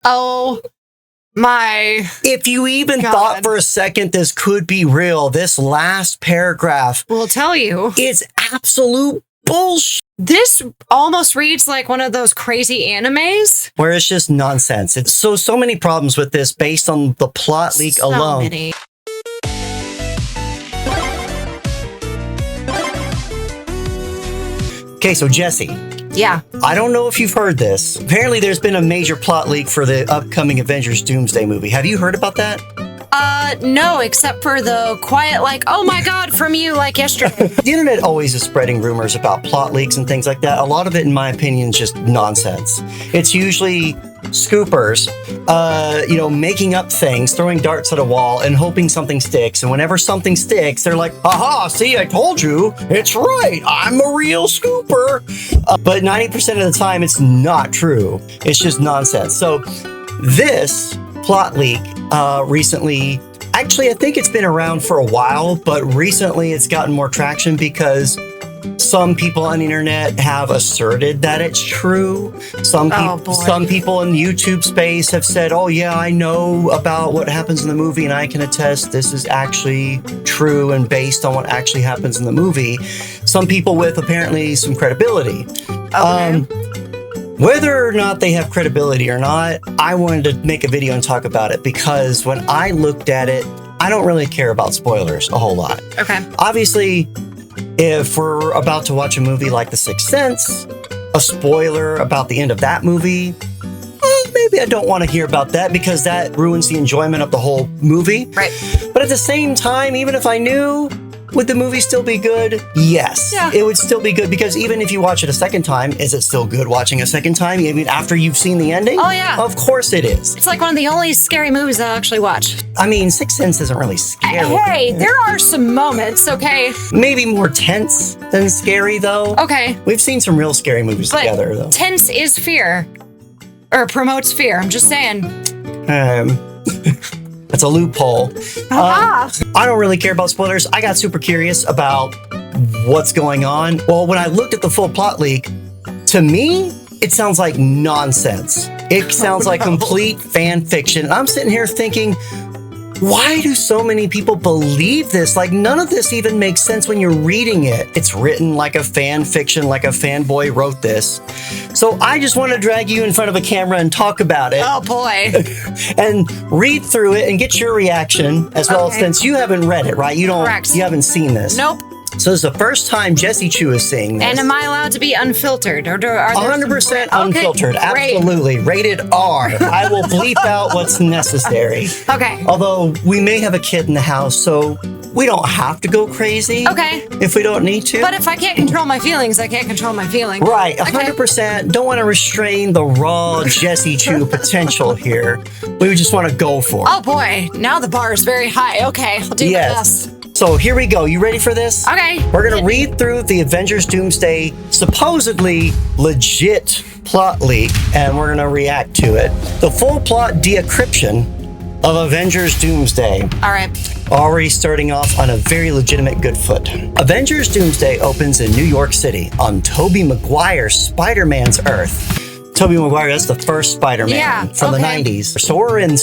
Oh my. If you even God. thought for a second this could be real, this last paragraph will tell you it's absolute bullshit. This almost reads like one of those crazy animes. Where it's just nonsense. It's so many problems with this based on the plot leak alone. Many. Okay, so Jesse. Yeah. I don't know if you've heard this. Apparently there's been a major plot leak for the upcoming Avengers Doomsday movie. Have you heard about that? No, except for the quiet, like, oh my God, from you, like yesterday. The internet always is spreading rumors about plot leaks and things like that. A lot of it, in my opinion, is just nonsense. It's usually scoopers, making up things, throwing darts at a wall and hoping something sticks. And whenever something sticks, they're like, aha, see, I told you, it's right. I'm a real scooper. But 90% of the time, it's not true. It's just nonsense. So this plot leak recently, actually, I think it's been around for a while, but recently it's gotten more traction because some people on the internet have asserted that it's true. Some people in the YouTube space have said, oh yeah, I know about what happens in the movie and I can attest this is actually true and based on what actually happens in the movie. Some people with apparently some credibility. Okay. Whether or not they have credibility or not, I wanted to make a video and talk about it because when I looked at it, I don't really care about spoilers a whole lot. Okay. Obviously, if we're about to watch a movie like The Sixth Sense, a spoiler about the end of that movie, maybe I don't want to hear about that because that ruins the enjoyment of the whole movie. Right. But at the same time, even if I knew, would the movie still be good? Yes, It would still be good because even if you watch it a second time, is it still good watching a second time? Even after you've seen the ending? Oh, yeah. Of course it is. It's like one of the only scary movies I actually watch. I mean, Sixth Sense isn't really scary. Hey, there are some moments, okay? Maybe more tense than scary, though. Okay. We've seen some real scary movies together, though. Tense is fear. Or promotes fear, I'm just saying. That's a loophole. Ah. I don't really care about spoilers. I got super curious about what's going on. Well, when I looked at the full plot leak, to me, it sounds like nonsense. It sounds like complete fan fiction. And I'm sitting here thinking, why do so many people believe this? Like, none of this even makes sense when you're reading it. It's written like a fan fiction, like a fanboy wrote this. So I just want to drag you in front of a camera and talk about it. Oh, boy. And read through it and get your reaction as well, since you haven't read it, right? Correct. You haven't seen this. Nope. So this is the first time Jessichu is seeing this. And am I allowed to be unfiltered? Or are there 100% unfiltered. Okay, great. Absolutely. Rated R. I will bleep out what's necessary. Okay. Although we may have a kid in the house, so we don't have to go crazy. Okay. If we don't need to. But if I can't control my feelings, I can't control my feelings. Right. 100%. Don't want to restrain the raw Jessichu potential here. We just want to go for it. Oh, boy. Now the bar is very high. Okay. I'll do my best. So here we go. You ready for this? Okay. We're going to read through the Avengers Doomsday supposedly legit plot leak, and we're going to react to it. The full plot decryption of Avengers Doomsday. All right. Already starting off on a very legitimate good foot. Avengers Doomsday opens in New York City on Tobey Maguire's Spider-Man's Earth. Tobey Maguire, that's the first Spider-Man from the 90s. So we're in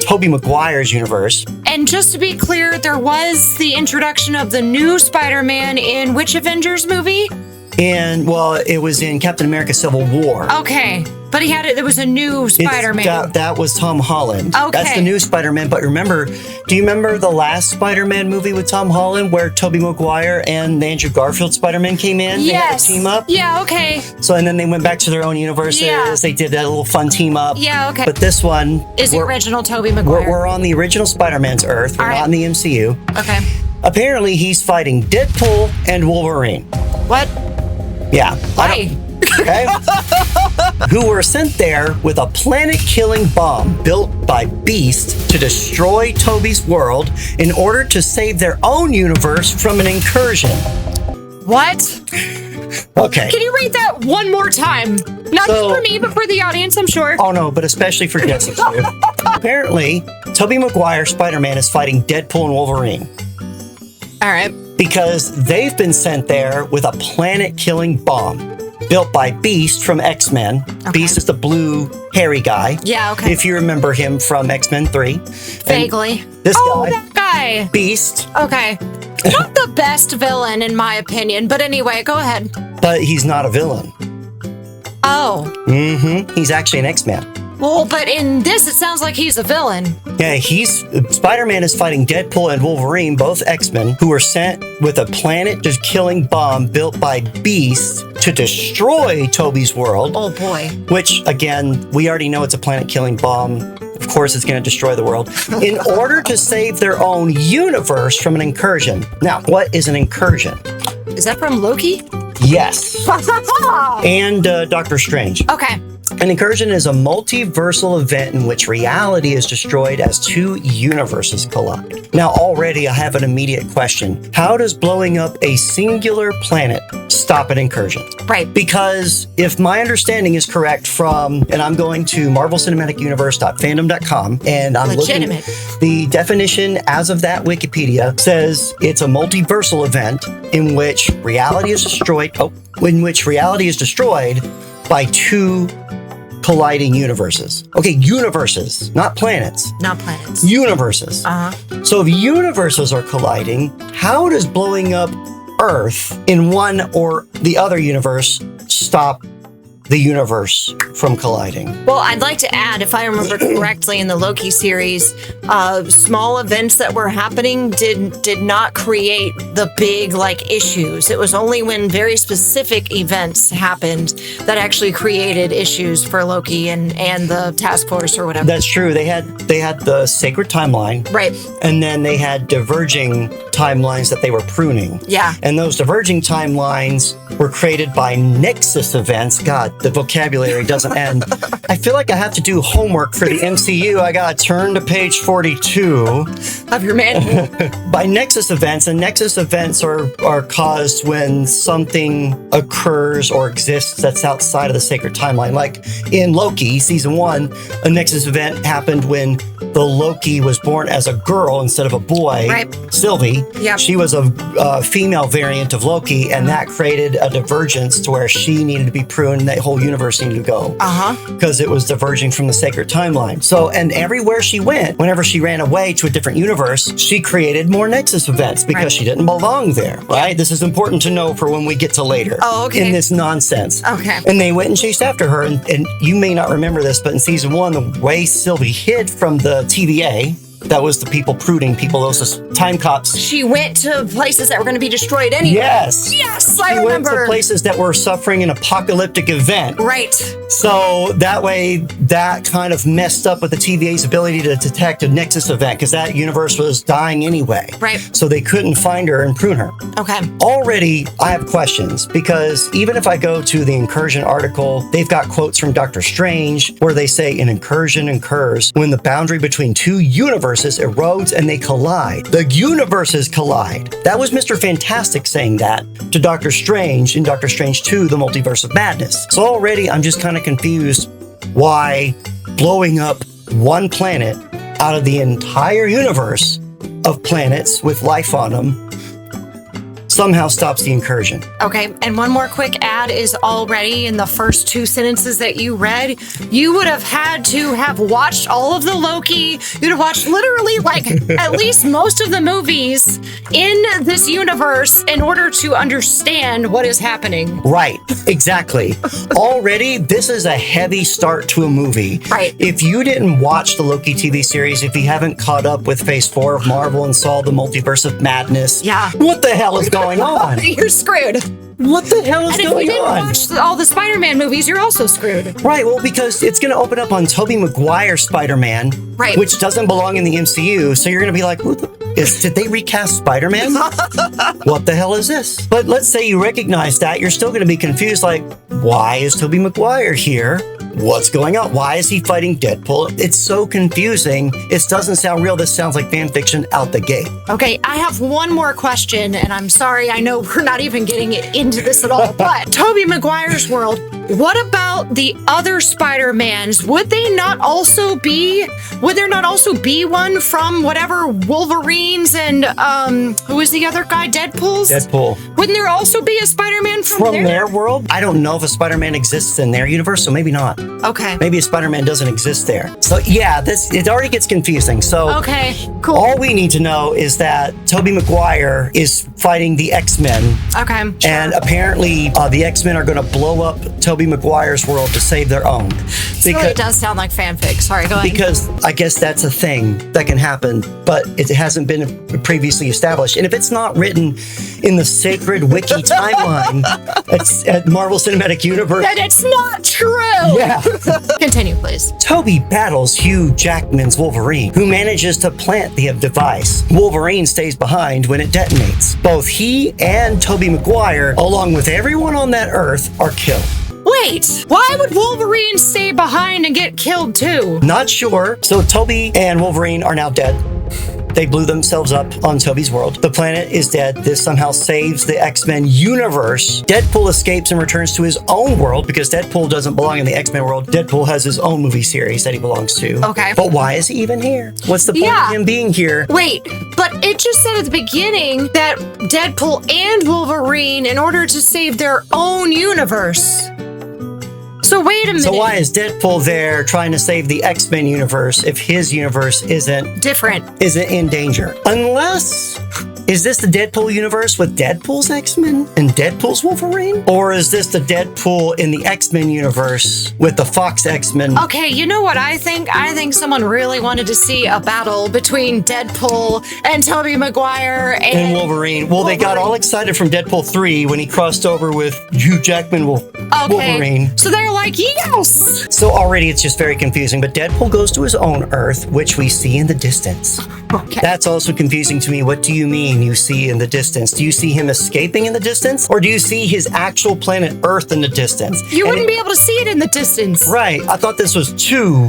Tobey Maguire's universe. And just to be clear, there was the introduction of the new Spider-Man in which Avengers movie? It was in Captain America Civil War. Okay. But there was a new Spider-Man. That was Tom Holland. Okay. That's the new Spider-Man. But do you remember the last Spider-Man movie with Tom Holland where Tobey Maguire and the Andrew Garfield Spider-Man came in? They had to team up? Yeah, okay. So, and then they went back to their own universes. Yeah. They did that little fun team up. Yeah, okay. But this one is the original Tobey Maguire. We're on the original Spider-Man's Earth. We're not in the MCU. Okay. Apparently, he's fighting Deadpool and Wolverine. What? Yeah. Why? Okay. Who were sent there with a planet-killing bomb built by Beast to destroy Tobey's world in order to save their own universe from an incursion. What? Okay. Can you read that one more time? Not just for me, but for the audience, I'm sure. Oh, no, but especially for Jesse, too. Apparently, Tobey Maguire Spider-Man is fighting Deadpool and Wolverine. All right. Because they've been sent there with a planet-killing bomb. built by Beast from X-Men. Okay. Beast is the blue, hairy guy. Yeah, okay. If you remember him from X-Men 3. Vaguely. This guy. That guy. Beast. Okay. Not the best villain, in my opinion. But anyway, go ahead. But he's not a villain. Oh. Mm-hmm. He's actually an X-Man. Well, but in this, it sounds like he's a villain. Yeah, Spider-Man is fighting Deadpool and Wolverine, both X-Men, who were sent with a planet-killing bomb built by Beast to destroy Toby's world. Oh, boy. Which, again, we already know it's a planet-killing bomb. Of course, it's going to destroy the world. In order to save their own universe from an incursion. Now, what is an incursion? Is that from Loki? Yes. And Doctor Strange. Okay. An incursion is a multiversal event in which reality is destroyed as two universes collide. Now, already I have an immediate question. How does blowing up a singular planet stop an incursion? Right. Because if my understanding is correct from, and I'm going to marvelcinematicuniverse.fandom.com, and I'm Legitimate. looking, the definition as of that Wikipedia says it's a multiversal event in which reality is destroyed, by two colliding universes. Okay, universes, not planets. Not planets. Universes. Uh-huh. So if universes are colliding, how does blowing up Earth in one or the other universe stop the universe from colliding? Well, I'd like to add, if I remember correctly, in the Loki series, small events that were happening did not create the big issues. It was only when very specific events happened that actually created issues for Loki and the task force or whatever. That's true. They had the sacred timeline, right? And then they had diverging timelines that they were pruning. Yeah. And those diverging timelines were created by nexus events. God, the vocabulary doesn't end. I feel like I have to do homework for the MCU. I gotta turn to page 42 of your manual. By nexus events, and nexus events are caused when something occurs or exists that's outside of the sacred timeline. Like in Loki season 1, a nexus event happened when the Loki was born as a girl instead of a boy. Right. Sylvie. Yep. She was a female variant of Loki, and that created a divergence to where she needed to be pruned and that whole universe needed to go. Because it was diverging from the sacred timeline. So, and everywhere she went, whenever she ran away to a different universe, she created more nexus events because she didn't belong there, right? This is important to know for when we get to later. Oh, okay. In this nonsense. Okay. And they went and chased after her. And you may not remember this, but in season 1, the way Sylvie hid from the TVA, that was the people pruning people, those time cops. She went to places that were going to be destroyed anyway. Yes. Yes, I remember. She went to places that were suffering an apocalyptic event. Right. So that way, that kind of messed up with the TVA's ability to detect a nexus event because that universe was dying anyway. Right. So they couldn't find her and prune her. Okay. Already, I have questions because even if I go to the incursion article, they've got quotes from Doctor Strange where they say an incursion occurs when the boundary between two universes erodes and they collide. The universes collide. That was Mr. Fantastic saying that to Doctor Strange in Doctor Strange 2, The Multiverse of Madness. So already I'm just kind of confused why blowing up one planet out of the entire universe of planets with life on them somehow stops the incursion. Okay, and one more quick ad is already in the first 2 sentences that you read, you would have had to have watched all of the Loki. You'd have watched literally at least most of the movies in this universe in order to understand what is happening. Right, exactly. Already, this is a heavy start to a movie. Right. If you didn't watch the Loki TV series, if you haven't caught up with Phase 4 of Marvel and saw the Multiverse of Madness, what the hell is going on? You're screwed. What the hell is going on? And if you didn't watch all the Spider-Man movies, you're also screwed. Right, well, because it's going to open up on Tobey Maguire's Spider-Man, right, which doesn't belong in the MCU, so you're going to be like, did they recast Spider-Man? What the hell is this? But let's say you recognize that, you're still going to be confused, like, why is Tobey Maguire here? What's going on? Why is he fighting Deadpool? It's so confusing. It doesn't sound real. This sounds like fan fiction out the gate. Okay, I have one more question, and I'm sorry, I know we're not even getting into this at all, but Tobey Maguire's world, what about the other Spider-Mans? Would they not also be would there not also be one from whatever Wolverines and who was the other guy? Deadpool's? Deadpool. Wouldn't there also be a Spider-Man from their world? I don't know if a Spider-Man exists in their universe, so maybe not. Okay. Maybe a Spider-Man doesn't exist there. So yeah, it already gets confusing. So okay, cool. All we need to know is that Tobey Maguire is fighting the X-Men. Okay. Sure. And apparently the X-Men are going to blow up Tobey Maguire's world to save their own. This really does sound like fanfic. Sorry, go ahead. Because I guess that's a thing that can happen, but it hasn't been previously established. And if it's not written in the sacred wiki timeline at Marvel Cinematic Universe, then it's not true. Yeah. Continue, please. Tobey battles Hugh Jackman's Wolverine, who manages to plant the device. Wolverine stays behind when it detonates. Both he and Tobey Maguire, along with everyone on that Earth, are killed. Wait, why would Wolverine stay behind and get killed too? Not sure. So Tobey and Wolverine are now dead. They blew themselves up on Tobey's world. The planet is dead. This somehow saves the X-Men universe. Deadpool escapes and returns to his own world because Deadpool doesn't belong in the X-Men world. Deadpool has his own movie series that he belongs to. Okay. But why is he even here? What's the point of him being here? Wait, but it just said at the beginning that Deadpool and Wolverine, in order to save their own universe. So wait a minute. So why is Deadpool there trying to save the X-Men universe if his universe isn't in danger? Unless, is this the Deadpool universe with Deadpool's X-Men and Deadpool's Wolverine? Or is this the Deadpool in the X-Men universe with the Fox X-Men? Okay, you know what I think? I think someone really wanted to see a battle between Deadpool and Tobey Maguire and Wolverine. Well, they got all excited from Deadpool 3 when he crossed over with Hugh Jackman Wolverine. So they're like, yes! So already it's just very confusing, but Deadpool goes to his own Earth, which we see in the distance. Okay. That's also confusing to me. What do you mean you see in the distance? Do you see him escaping in the distance? Or do you see his actual planet Earth in the distance? You wouldn't be able to see it in the distance. Right. I thought this was two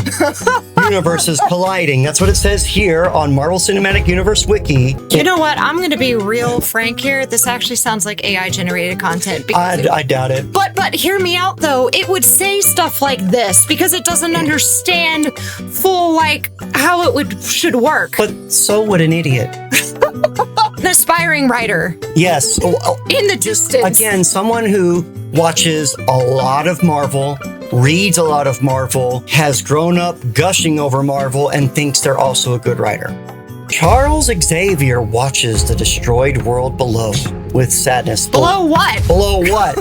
universes colliding. That's what it says here on Marvel Cinematic Universe Wiki. You know what? I'm going to be real frank here. This actually sounds like AI-generated content. I doubt it. But hear me out, though. It would say stuff like this because it doesn't understand full, how it should work. But so would an idiot. An aspiring writer. Yes. In the distance. Again, someone who watches a lot of Marvel, reads a lot of Marvel, has grown up gushing over Marvel, and thinks they're also a good writer. Charles Xavier watches the destroyed world below with sadness. Below what? Below what?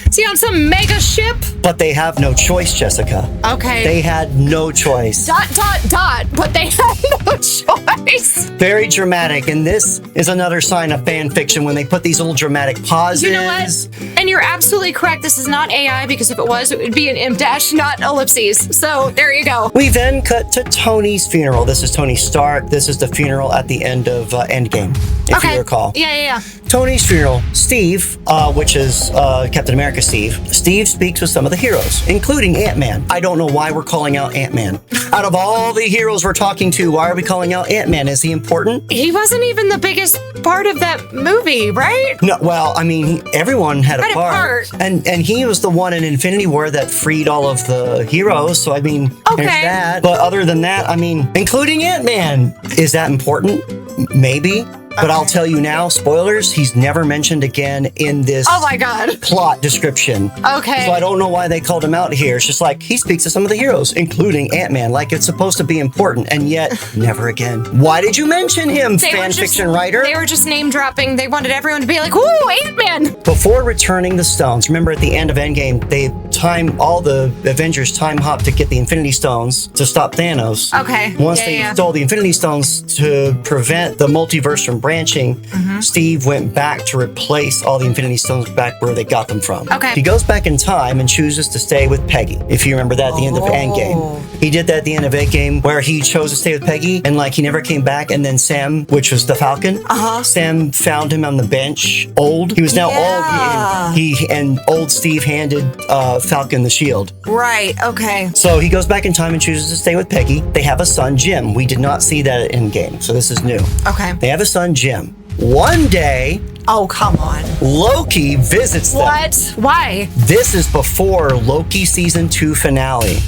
Is he on some mega ship? But they have no choice, Jessica. Okay. They had no choice. ... But they had no choice. Very dramatic, and this is another sign of fan fiction when they put these little dramatic pauses. You know what? And you're absolutely correct. This is not AI, because if it was, it would be an M dash, not ellipses. So there you go. We then cut to Tony's funeral. This is Tony Stark. This is the funeral at the end of Endgame, if you recall. Yeah. Tony's funeral. Steve, which is Captain America Steve. Steve speaks with some of the heroes, including Ant-Man. I don't know why we're calling out Ant-Man. Out of all the heroes we're talking to, why are we calling out Ant-Man? Is he important? He wasn't even the biggest part of that movie, right? No, well, I mean, everyone had a part. And he was the one in Infinity War that freed all of the heroes. So, I mean, there's that. But other than that, I mean, including Ant-Man, is that important? Maybe. But I'll tell you now, spoilers, he's never mentioned again in this plot description. Okay. So I don't know why they called him out here. It's just like, he speaks to some of the heroes, including Ant-Man, like it's supposed to be important, and yet, never again. Why did you mention him, fan fiction writer? They were just name dropping. They wanted everyone to be like, ooh, Ant-Man! Before returning the stones, remember at the end of Endgame, all the Avengers time hop to get the Infinity Stones to stop Thanos. Okay. Once they stole the Infinity Stones to prevent the multiverse from branching, Steve went back to replace all the Infinity Stones back where they got them from. Okay. He goes back in time and chooses to stay with Peggy. If you remember that at the end of Endgame. He did that at the end of Endgame where he chose to stay with Peggy and he never came back, and then Sam, which was the Falcon, Sam found him on the bench, old. He was now old. And old Steve handed Falcon the shield. Right, okay. So he goes back in time and chooses to stay with Peggy. They have a son, Jim. We did not see that at Endgame, so this is new. Okay. They have a son, Jim. One day... Oh, come on. Loki visits them. What? Why? This is before Loki Season 2 finale.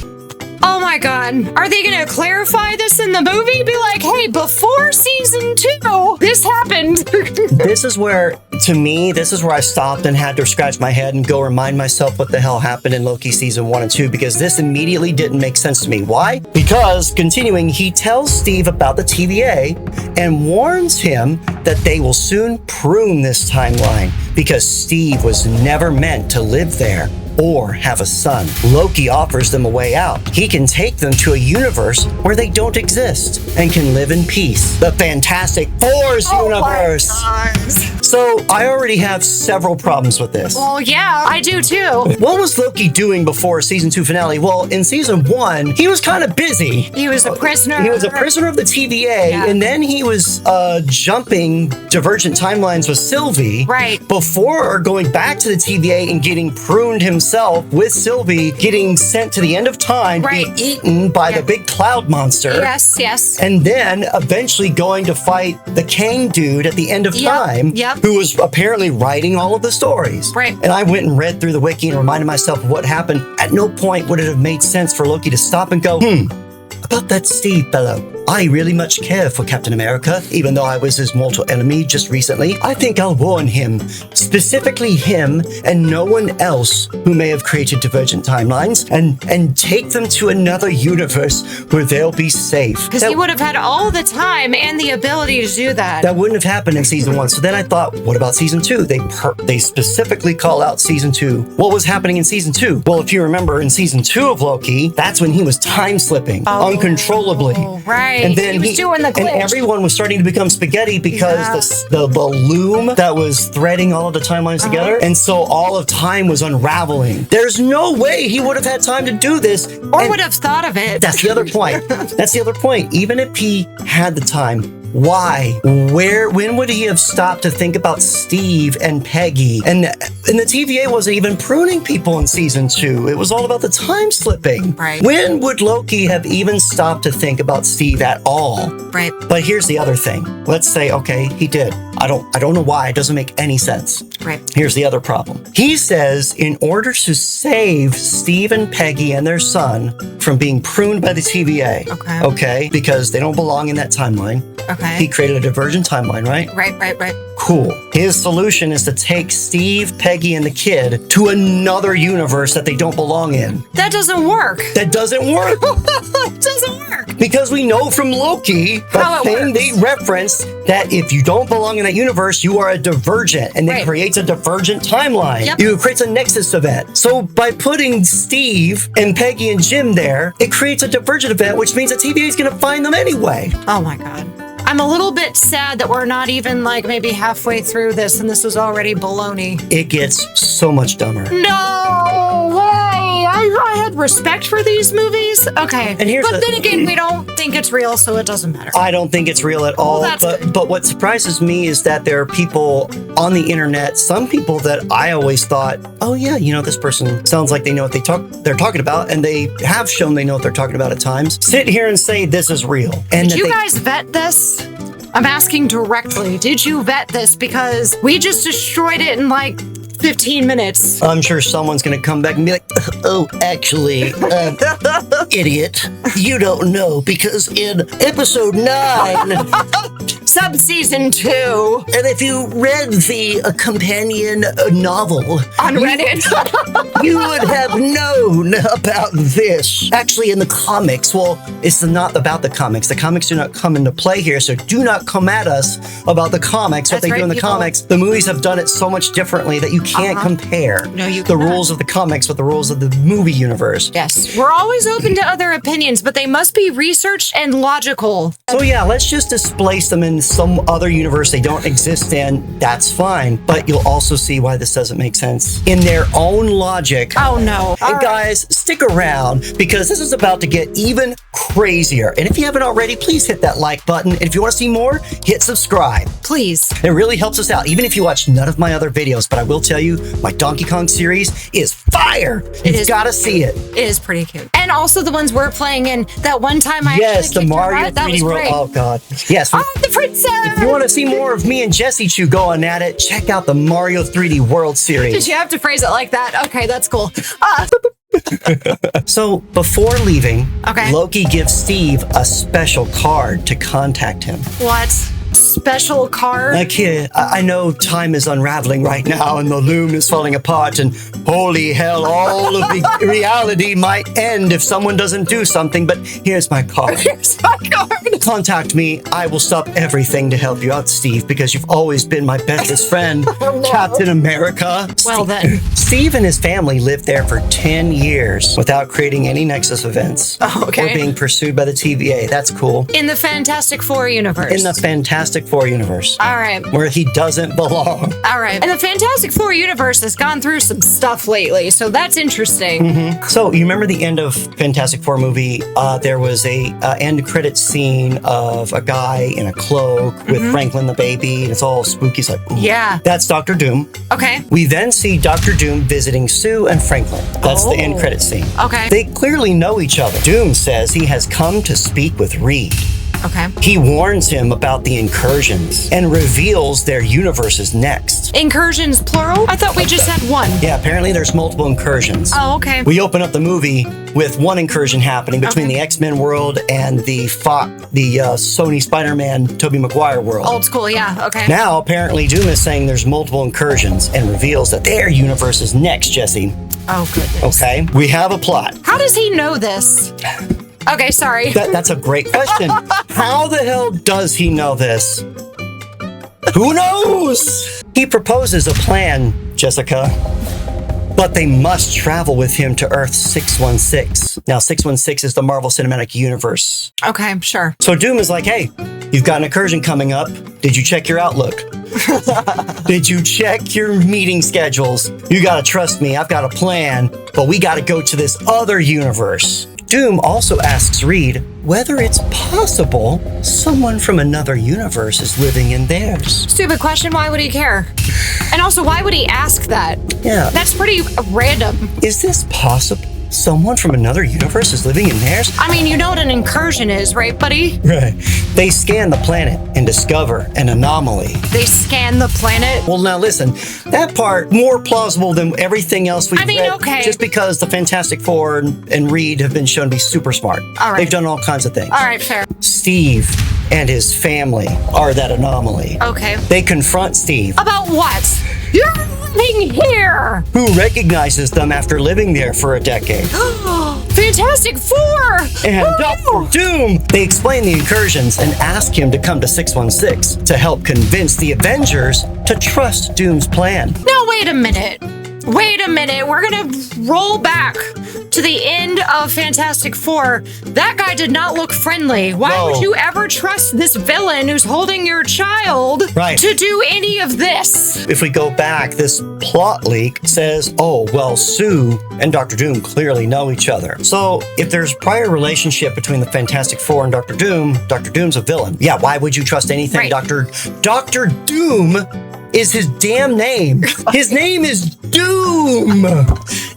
Oh my God. Are they going to clarify this in the movie? Be like, hey, before season 2, this happened. This is where, to me, this is where I stopped and had to scratch my head and go remind myself what the hell happened in Loki season 1 and 2, because this immediately didn't make sense to me. Why? Because, continuing, he tells Steve about the TVA and warns him that they will soon prune this timeline because Steve was never meant to live there or have a son. Loki offers them a way out. He can take them to a universe where they don't exist and can live in peace. The Fantastic Four's universe. So I already have several problems with this. Well, yeah, I do too. What was Loki doing before season 2 finale? Well, in season 1, he was kind of busy. He was a prisoner. He was a prisoner of the TVA, and then he was jumping divergent timelines with Sylvie. Right. Before going back to the TVA and getting pruned himself with Sylvie, getting sent to the end of time, right, being eaten by the big cloud monster. Yes, yes. And then eventually going to fight the Kang dude at the end of time, who was apparently writing all of the stories. Right. And I went and read through the wiki and reminded myself of what happened. At no point would it have made sense for Loki to stop and go, about that Steve fellow. I really much care for Captain America, even though I was his mortal enemy just recently. I think I'll warn him, specifically him and no one else who may have created divergent timelines, and take them to another universe where they'll be safe. Because he would have had all the time and the ability to do that. That wouldn't have happened in season 1. So then I thought, what about season 2? They specifically call out season 2. What was happening in season 2? Well, if you remember in season 2 of Loki, that's when he was time slipping uncontrollably. Right. And then he was doing the glitch. And everyone was starting to become spaghetti because the loom that was threading all of the timelines together. And so all of time was unraveling. There's no way he would have had time to do this. Or would have thought of it. That's the other point. That's the other point. Even if he had the time, why? When would he have stopped to think about Steve and Peggy? And the TVA wasn't even pruning people in season 2. It was all about the time slipping. Right. When would Loki have even stopped to think about Steve at all? Right. But here's the other thing. Let's say, okay, he did. I don't know why. It doesn't make any sense. Right. Here's the other problem. He says in order to save Steve and Peggy and their son from being pruned by the TVA. Okay. Because they don't belong in that timeline. Okay. He created a divergent timeline, right? Right. Cool. His solution is to take Steve, Peggy, and the kid to another universe that they don't belong in. That doesn't work. That doesn't work. It doesn't work. Because we know from Loki, the thing they referenced, that if you don't belong in that universe, you are a divergent, and it creates a divergent timeline. Yep. It creates a nexus event. So by putting Steve and Peggy and Jim there, it creates a divergent event, which means that TVA is going to find them anyway. Oh my God. I'm a little bit sad that we're not even like maybe halfway through this and this is already baloney. It gets so much dumber. No way! I had respect for these movies. Okay. And but then again, we don't think it's real, so it doesn't matter. I don't think it's real at all. Well, but what surprises me is that there are people on the internet, some people that I always thought, oh yeah, this person sounds like they know what they're talking about, and they have shown they know what they're talking about at times, sit here and say this is real. And did you guys vet this? I'm asking directly. Did you vet this? Because we just destroyed it in like 15 minutes. I'm sure someone's going to come back and be like, oh, actually, idiot, you don't know because in episode 9... Sub-season 2. And if you read the companion novel on Reddit, you would have known about this. Actually, in the comics, well, it's not about the comics. The comics do not come into play here, so do not come at us about the comics, what they do in the comics. The movies have done it so much differently that you can't compare the rules of the comics with the rules of the movie universe. Yes, we're always open to other opinions, but they must be researched and logical. So yeah, let's just displace them in some other universe they don't exist in. That's fine, but you'll also see why this doesn't make sense in their own logic. Oh no. And guys, stick around because this is about to get even crazier. And if you haven't already, please hit that like button. And if you want to see more, hit subscribe. Please. It really helps us out, even if you watch none of my other videos. But I will tell you, my Donkey Kong series is fire. You've got to see it. It is pretty cute. And also the ones we're playing in. That one time I Yes, the Mario 3D World. Oh, God. Yes. Oh, the princess. If you want to see more of me and Jessichu going at it, check out the Mario 3D World series. Did you have to phrase it like that? Okay, that's cool. So before leaving, Okay. Loki gives Steve a special card to contact him. What? Special card? Like, here, I know time is unraveling right now and the loom is falling apart and holy hell, all of the reality might end if someone doesn't do something, but here's my card. Here's my card. Contact me. I will stop everything to help you out, Steve, because you've always been my bestest friend, Oh, no. Captain America. Well, then. Steve and his family lived there for 10 years without creating any Nexus events. Oh, okay. Or being pursued by the TVA. That's cool. In the Fantastic Four universe. In the Fantastic Four universe. All right. Where he doesn't belong. All right. And the Fantastic Four universe has gone through some stuff lately, so that's interesting. Mm-hmm. So you remember the end of Fantastic Four movie? There was a end credit scene of a guy in a cloak with Franklin the baby, and it's all spooky. It's like, ooh. Yeah. That's Dr. Doom. Okay. We then see Dr. Doom visiting Sue and Franklin. That's the end credit scene. Okay. They clearly know each other. Doom says he has come to speak with Reed. Okay. He warns him about the incursions and reveals their universes next. Incursions plural? I thought we just had one. Yeah, apparently there's multiple incursions. Oh, okay. We open up the movie with one incursion happening between the X-Men world and the Sony Spider-Man Tobey Maguire world. Old school, yeah. Okay. Now, apparently, Doom is saying there's multiple incursions and reveals that their universe is next, Jesse. Oh, goodness. Okay, we have a plot. How does he know this? Okay, sorry. That's a great question. How the hell does he know this? Who knows? He proposes a plan, Jessica. But they must travel with him to Earth 616. Now, 616 is the Marvel Cinematic Universe. Okay, sure. So Doom is like, hey, you've got an incursion coming up. Did you check your Outlook? Did you check your meeting schedules? You gotta trust me, I've got a plan, but we gotta go to this other universe. Doom also asks Reed whether it's possible someone from another universe is living in theirs. Stupid question. Why would he care? And also, why would he ask that? Yeah. That's pretty random. Is this possible? Someone from another universe is living in theirs? I mean, you know what an incursion is, right, buddy? Right. They scan the planet and discover an anomaly. They scan the planet. Well, now listen, that part more plausible than everything else we've read. Okay. Just because the Fantastic Four and Reed have been shown to be super smart. All right. They've done all kinds of things. All right, fair. Steve and his family are that anomaly. Okay. They confront Steve, About what? You're living here! who recognizes them after living there for a decade. Fantastic Four! And Oh, Dr. Doom! They explain the incursions and ask him to come to 616 to help convince the Avengers to trust Doom's plan. Now, wait a minute. Wait a minute. We're gonna roll back to the end of Fantastic Four. That guy did not look friendly. Why No. would you ever trust this villain who's holding your child Right. to do any of this? If we go back, this plot leak says, oh, well, Sue and Dr. Doom clearly know each other. So if there's prior relationship between the Fantastic Four and Dr. Doom's a villain. Yeah, why would you trust anything? Right. Dr. Doom is his damn name. His name is Doom.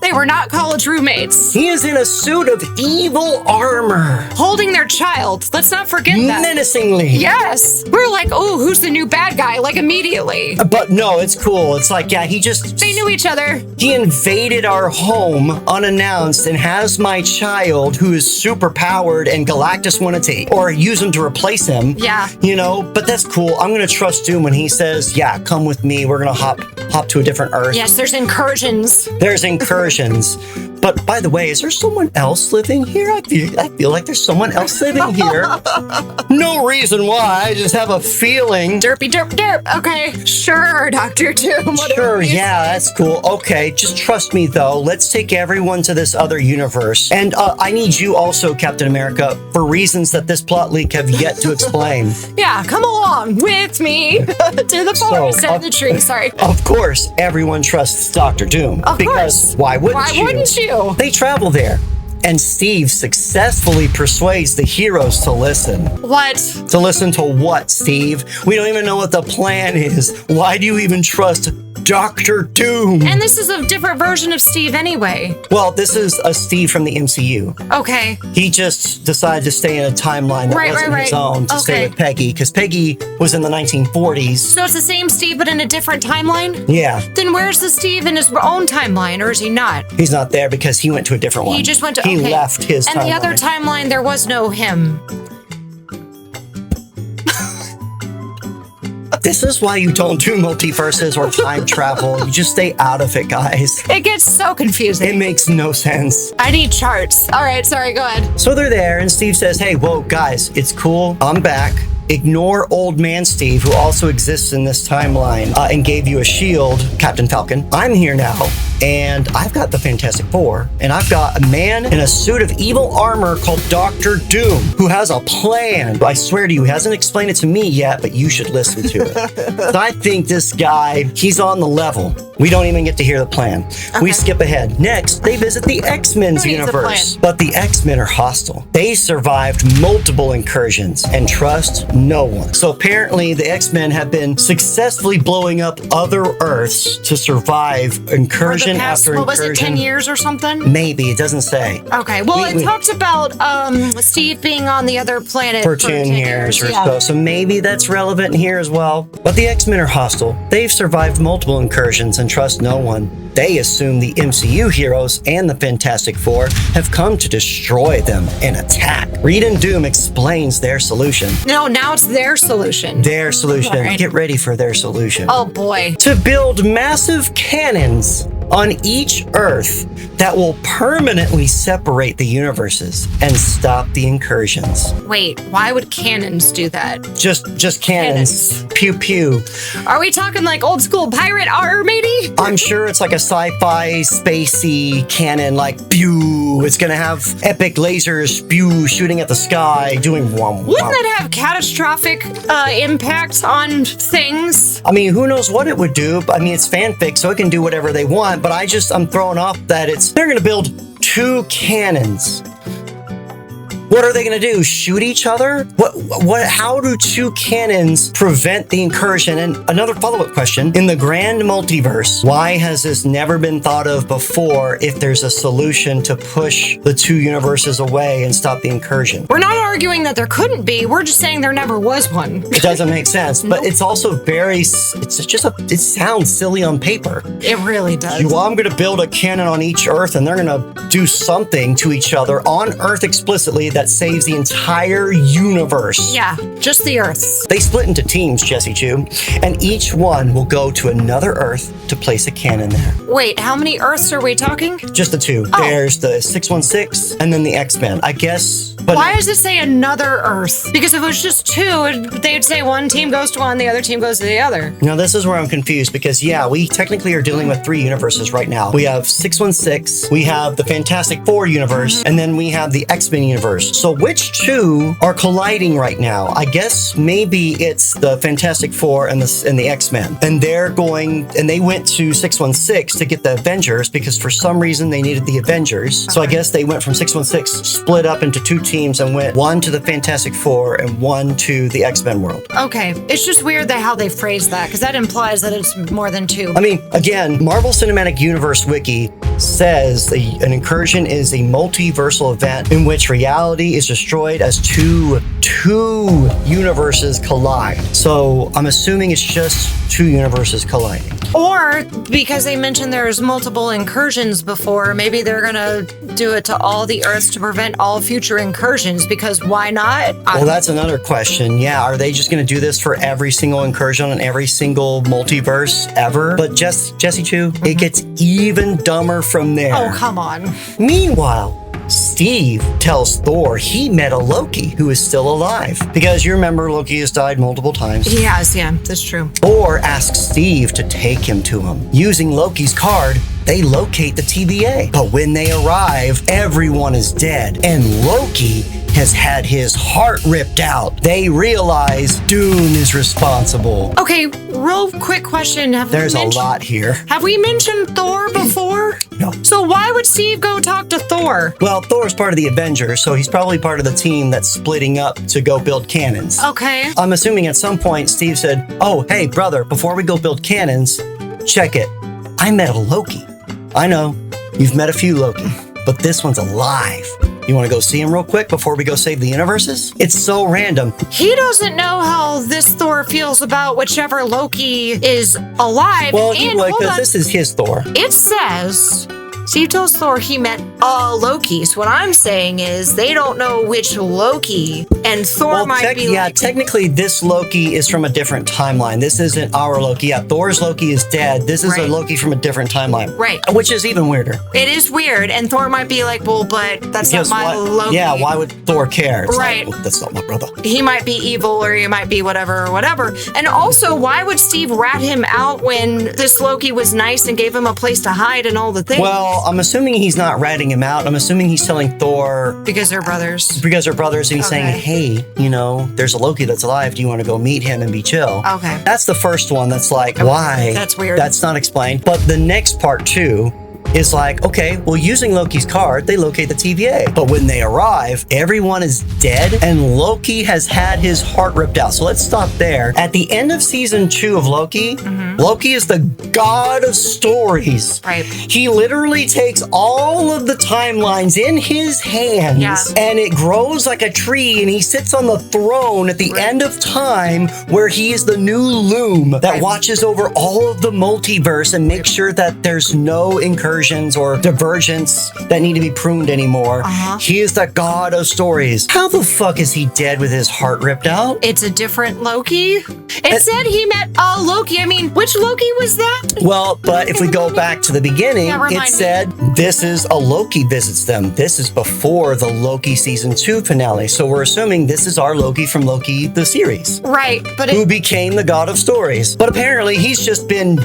They were not college roommates. He is in a suit of evil armor, Holding their child. Let's not forget that. menacingly. Yes. We're like, oh, who's the new bad guy? Like immediately. But no, it's cool. It's like, yeah, They knew each other. he invaded our home unannounced and has my child who is super powered and Galactus wanted to or use him to replace him. Yeah. You know, but that's cool. I'm gonna trust Doom when he says, yeah, come with me. We're gonna hop to a different Earth. Yes, there's incursions. There's incursions. But by the way, is there someone else living here? I feel like there's someone else living here. No reason why. I just have a feeling. Derpy derp derp. Okay. Sure, Dr. Doom. Sure, yeah, that's cool. Okay, just trust me though. Let's take everyone to this other universe. And I need you also, Captain America, for reasons that this plot leak have yet to explain. Yeah, come along with me to the forest and the tree. Sorry. Of course, everyone trusts Dr. Doom. Of because course. why wouldn't Why you? wouldn't you? They travel there. And Steve successfully persuades the heroes to listen. What? To listen to what, Steve? We don't even know what the plan is. Why do you even trust Dr. Doom? And this is a different version of Steve anyway. Well, this is a Steve from the MCU. Okay. He just decided to stay in a timeline that wasn't his own to stay with Peggy, because Peggy was in the 1940s. So it's the same Steve, but in a different timeline? Yeah. Then where's the Steve in his own timeline, or is he not? He's not there because he went to a different one. He just went to, He left his and timeline. the other timeline, there was no him. This is why you don't do multiverses or time travel. You just stay out of it, guys. It gets so confusing. It makes no sense. I need charts. All right, sorry, go ahead. So they're there, and Steve says, hey, whoa, guys, it's cool. I'm back. Ignore old man Steve, who also exists in this timeline, and gave you a shield, Captain Falcon. I'm here now, and I've got the Fantastic Four, and I've got a man in a suit of evil armor called Dr. Doom, who has a plan. I swear to you, he hasn't explained it to me yet, but you should listen to it. So I think this guy, he's on the level. We don't even get to hear the plan. Okay. We skip ahead. Next, they visit the X-Men's universe. But the X-Men are hostile. They survived multiple incursions and trust no one. So apparently the X-Men have been successfully blowing up other Earths to survive incursion after incursion. What was it, 10 years or something? Maybe, it doesn't say. Okay, well, it talks about Steve being on the other planet for 10 years or so. So maybe that's relevant here as well. But the X-Men are hostile. They've survived multiple incursions and trust no one. They assume the MCU heroes and the Fantastic Four have come to destroy them and attack. Reed and Doom explains their solution. No, now it's their solution. Their solution. Right. Get ready for their solution. Oh boy. To build massive cannons on each Earth that will permanently separate the universes and stop the incursions. Wait, why would cannons do that? Just cannons. Pew pew. Are we talking like old school pirate maybe? I'm sure it's like a sci-fi spacey cannon, like pew. It's gonna have epic lasers pew shooting at the sky, doing whom. Wouldn't that have catastrophic impact on things? I mean, who knows what it would do? I mean, it's fanfic, so it can do whatever they want. But I'm thrown off that they're gonna build 2 cannons. What are they going to do? Shoot each other? How do 2 cannons prevent the incursion? And another follow-up question. In the grand multiverse, why has this never been thought of before if there's a solution to push the 2 universes away and stop the incursion? We're not arguing that there couldn't be. We're just saying there never was one. It doesn't make sense. But it's also it sounds silly on paper. It really does. I'm going to build a cannon on each Earth, and they're going to do something to each other on Earth explicitly that saves the entire universe. Yeah, just the Earths. They split into teams, Jessichu, and each one will go to another Earth to place a cannon there. Wait, how many Earths are we talking? Just the 2. Oh. There's the 616 and then the X-Men, I guess. But why does it say another Earth? Because if it was just 2, they'd say one team goes to one, the other team goes to the other. Now, this is where I'm confused because, we technically are dealing with 3 universes right now. We have 616, we have the Fantastic Four universe, and then we have the X-Men universe. So which 2 are colliding right now? I guess maybe it's the Fantastic Four and the X-Men. And they went to 616 to get the Avengers because for some reason they needed the Avengers. So I guess they went from 616, split up into 2 teams and went 1 to the Fantastic Four and 1 to the X-Men world. Okay. It's just weird how they phrase that because that implies that it's more than 2. I mean, again, Marvel Cinematic Universe Wiki says an incursion is a multiversal event in which reality is destroyed as two universes collide. So I'm assuming it's just 2 universes colliding. Or because they mentioned there's multiple incursions before, maybe they're gonna do it to all the Earths to prevent all future incursions, because why not? Well, that's another question. Yeah, are they just gonna do this for every single incursion on every single multiverse ever? But Jessichu, it gets even dumber from there. Oh, come on. Meanwhile, Steve tells Thor he met a Loki who is still alive. Because you remember Loki has died multiple times. He has, yeah, that's true. Thor asks Steve to take him to him. Using Loki's card, they locate the TVA. But when they arrive, everyone is dead. And Loki has had his heart ripped out. They realize Doom is responsible. Okay, real quick question. There's a lot here. Have we mentioned Thor before? No. So why would Steve go talk to Thor? Well, Thor's part of the Avengers, so he's probably part of the team that's splitting up to go build cannons. Okay. I'm assuming at some point Steve said, "Oh, hey, brother, before we go build cannons, check it. I met a Loki. I know, you've met a few Loki, but this one's alive. You want to go see him real quick before we go save the universes?" It's so random. He doesn't know how this Thor feels about whichever Loki is alive. Well, and hold because on. this is his Thor. It says Steve tells Thor he met a Loki. So what I'm saying is they don't know which Loki, and Thor might be like, technically this Loki is from a different timeline. This isn't our Loki. Yeah, Thor's Loki is dead. This is a Right. Loki from a different timeline. Right. Which is even weirder. It is weird, and Thor might be like, well, but that's Because not my Loki. Yeah, why would Thor care? It's Right. Like, well, that's not my brother. He might be evil, or he might be whatever, or whatever. And also, why would Steve rat him out when this Loki was nice and gave him a place to hide and all the things? Well, I'm assuming he's not ratting him out. I'm assuming he's telling Thor because they're brothers. because they're brothers, and he's Okay. saying, hey, you know, there's a Loki that's alive. Do you want to go meet him and be chill? Okay. That's the first one that's like, why? That's weird. That's not explained. But the next part too is like, okay, well, using Loki's card, they locate the TVA. But when they arrive, everyone is dead and Loki has had his heart ripped out. So let's stop there. At the end of season 2 of Loki, Loki is the god of stories. Right. He literally takes all of the timelines in his hands Yeah. and it grows like a tree and he sits on the throne at the end of time where he is the new loom that Right. watches over all of the multiverse and makes sure that there's no incursions or divergence that need to be pruned anymore. He is the god of stories. How the fuck is he dead with his heart ripped out? It's a different Loki. It said he met a Loki. I mean, which Loki was that? Well, but if we go back to the beginning, Yeah, remind it me. said this is a Loki visits them. This is before the Loki season 2 finale. So we're assuming this is our Loki from Loki, the series, Right, but who it, became the god of stories. But apparently he's just been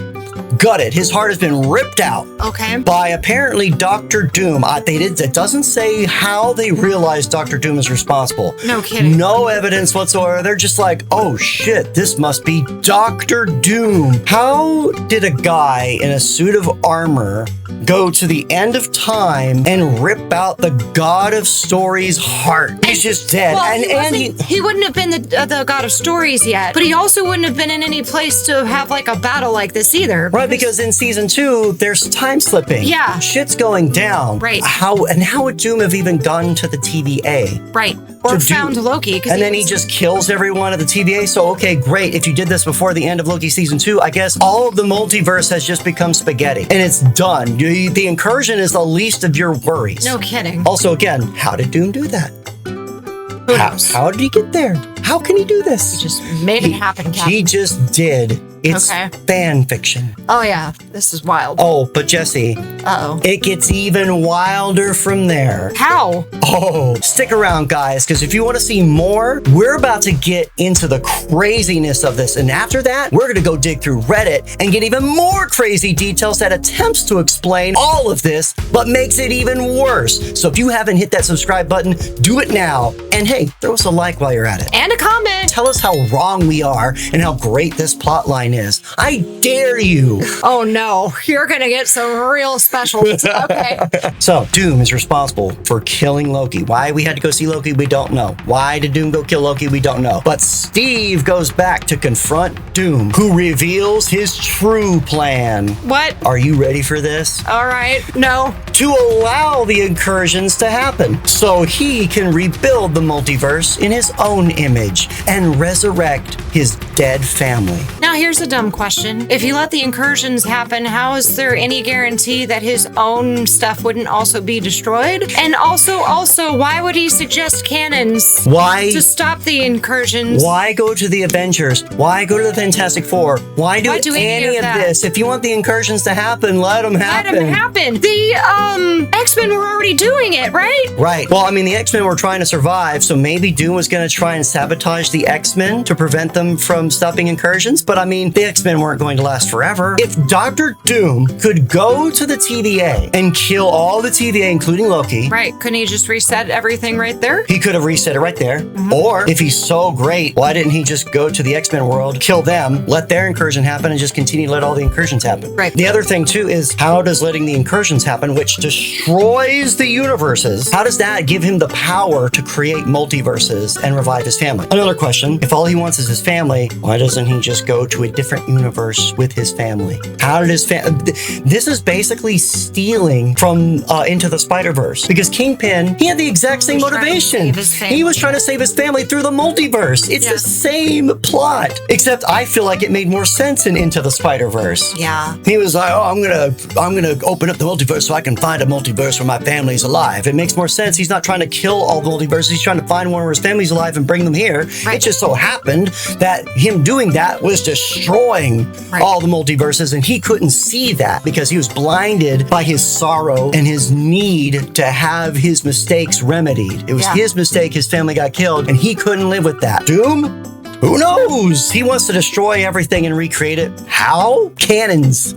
gutted. His heart has been ripped out okay. by apparently Doctor Doom. It doesn't say how they realized Doctor Doom is responsible. No kidding. No evidence whatsoever. They're just like, oh shit, this must be Doctor Doom. How did a guy in a suit of armor go to the end of time and rip out the god of stories' heart? He's just dead. Well, he wouldn't have been the god of stories yet, but he also wouldn't have been in any place to have like a battle like this either. Right, because in season 2, there's time slipping. Yeah. Shit's going down. Right. How would Doom have even gone to the TVA? Right. Or To do- found Loki. 'Cause And then he just kills everyone at the TVA. So, okay, great. If you did this before the end of Loki season 2, I guess all of the multiverse has just become spaghetti. And it's done. The incursion is the least of your worries. No kidding. Also, again, how did Doom do that? Who knows? How did he get there? How can he do this? Just made it happen, Captain. He just did. It's Okay. fan fiction. Oh yeah, this is wild. Oh, but Jesse, Uh-oh. it gets even wilder from there. How? Oh, stick around, guys, because if you want to see more, we're about to get into the craziness of this. And after that, we're going to go dig through Reddit and get even more crazy details that attempts to explain all of this, but makes it even worse. So if you haven't hit that subscribe button, do it now. And hey, throw us a like while you're at it. And a comment. Tell us how wrong we are and how great this plot line is. I dare you. Oh no, you're gonna get some real specials. Okay. So, Doom is responsible for killing Loki. Why we had to go see Loki, we don't know. Why did Doom go kill Loki, we don't know. But Steve goes back to confront Doom, who reveals his true plan. What? Are you ready for this? All right. No. To allow the incursions to happen, so he can rebuild the multiverse in his own image and resurrect his dead family. Now here's a dumb question. If you let the incursions happen, how is there any guarantee that his own stuff wouldn't also be destroyed? And also, why would he suggest cannons Why? to stop the incursions? Why go to the Avengers? Why go to the Fantastic Four? Why do any of that? this? If you want the incursions to happen, let them Let happen. him happen. The X-Men were already doing it, right? Right. Well, I mean, the X-Men were trying to survive, so maybe Doom was going to try and sabotage sabotage the X-Men to prevent them from stopping incursions, but I mean, the X-Men weren't going to last forever. If Dr. Doom could go to the TVA and kill all the TVA, including Loki. Right. Couldn't he just reset everything right there? He could have reset it right there. Or if he's so great, why didn't he just go to the X-Men world, kill them, let their incursion happen, and just continue to let all the incursions happen? Right. The other thing, too, is how does letting the incursions happen, which destroys the universes, how does that give him the power to create multiverses and revive his family? Another question, if all he wants is his family, why doesn't he just go to a different universe with his family? How did his family... This is basically stealing from Into the Spider-Verse, because Kingpin, he had the exact same motivation. He was trying to save his family through the multiverse. It's the same plot, except I feel like it made more sense in Into the Spider-Verse. Yeah. He was like, oh, I'm gonna open up the multiverse so I can find a multiverse where my family's alive. It makes more sense. He's not trying to kill all the multiverses. He's trying to find one where his family's alive and bring them here. Right. It just so happened that him doing that was destroying all the multiverses, and he couldn't see that because he was blinded by his sorrow and his need to have his mistakes remedied. It was his mistake his family got killed, and he couldn't live with that. Doom? Who knows? He wants to destroy everything and recreate it. How? Cannons.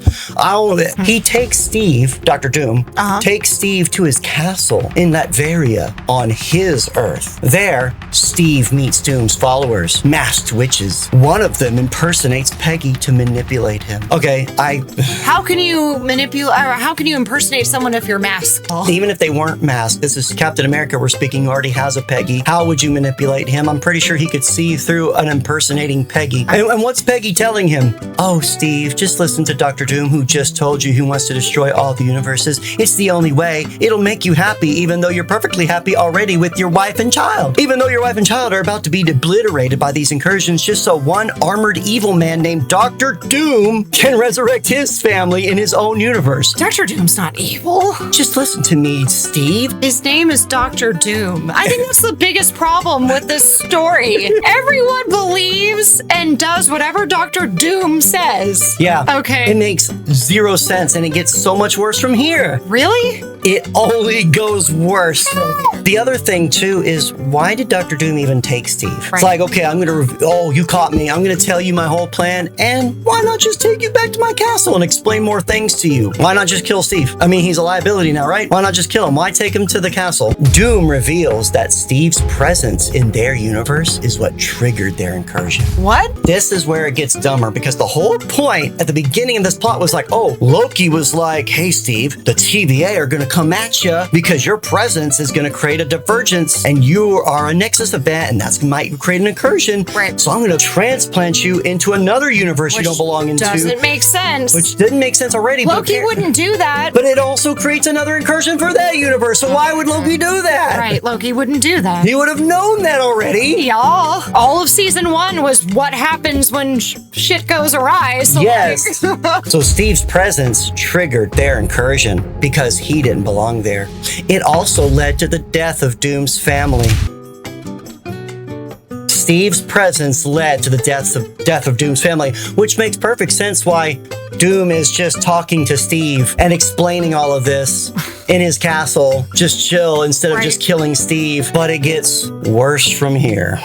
He takes Steve, Dr. Doom, takes Steve to his castle in Latveria on his Earth. There, Steve meets Doom's followers, masked witches. One of them impersonates Peggy to manipulate him. Okay, How can you manipulate, or how can you impersonate someone if you're masked? Even if they weren't masked, this is Captain America we're speaking, who already has a Peggy. How would you manipulate him? I'm pretty sure he could see through an impersonating Peggy. And what's Peggy telling him? Oh, Steve, just listen to Dr. Doom, who just told you he wants to destroy all the universes. It's the only way. It'll make you happy, even though you're perfectly happy already with your wife and child. Even though your wife and child are about to be obliterated by these incursions, just so one armored evil man named Dr. Doom can resurrect his family in his own universe. Dr. Doom's not evil. Just listen to me, Steve. His name is Dr. Doom. I think that's the biggest problem with this story. Everyone believes and does whatever Dr. Doom says. Yeah. Okay. It makes zero sense, and it gets so much worse from here. Really? It only goes worse. The other thing, too, is why did Dr. Doom even take Steve? Right. It's like, okay, you caught me. I'm going to tell you my whole plan, and why not just take you back to my castle and explain more things to you? Why not just kill Steve? I mean, he's a liability now, right? Why not just kill him? Why take him to the castle? Doom reveals that Steve's presence in their universe is what triggered their incursion. What? This is where it gets dumber, because the whole point at the beginning of this plot was like, oh, Loki was like, hey, Steve, the TVA are going to come at you because your presence is going to create a divergence, and you are a Nexus event, and that's might create an incursion. Right. So I'm going to transplant you into another universe you don't belong into. Doesn't make sense. Which didn't make sense already. Loki wouldn't do that. But it also creates another incursion for that universe. So why would Loki do that? Right. Loki wouldn't do that. He would have known that already. Yeah. All of season 1 was what happens when shit goes awry. So yes. So Steve's presence triggered their incursion because he didn't belong there. It also led to the death of Doom's family. Steve's presence led to the death of Doom's family, which makes perfect sense why Doom is just talking to Steve and explaining all of this in his castle. Just chill instead of just killing Steve. But it gets worse from here.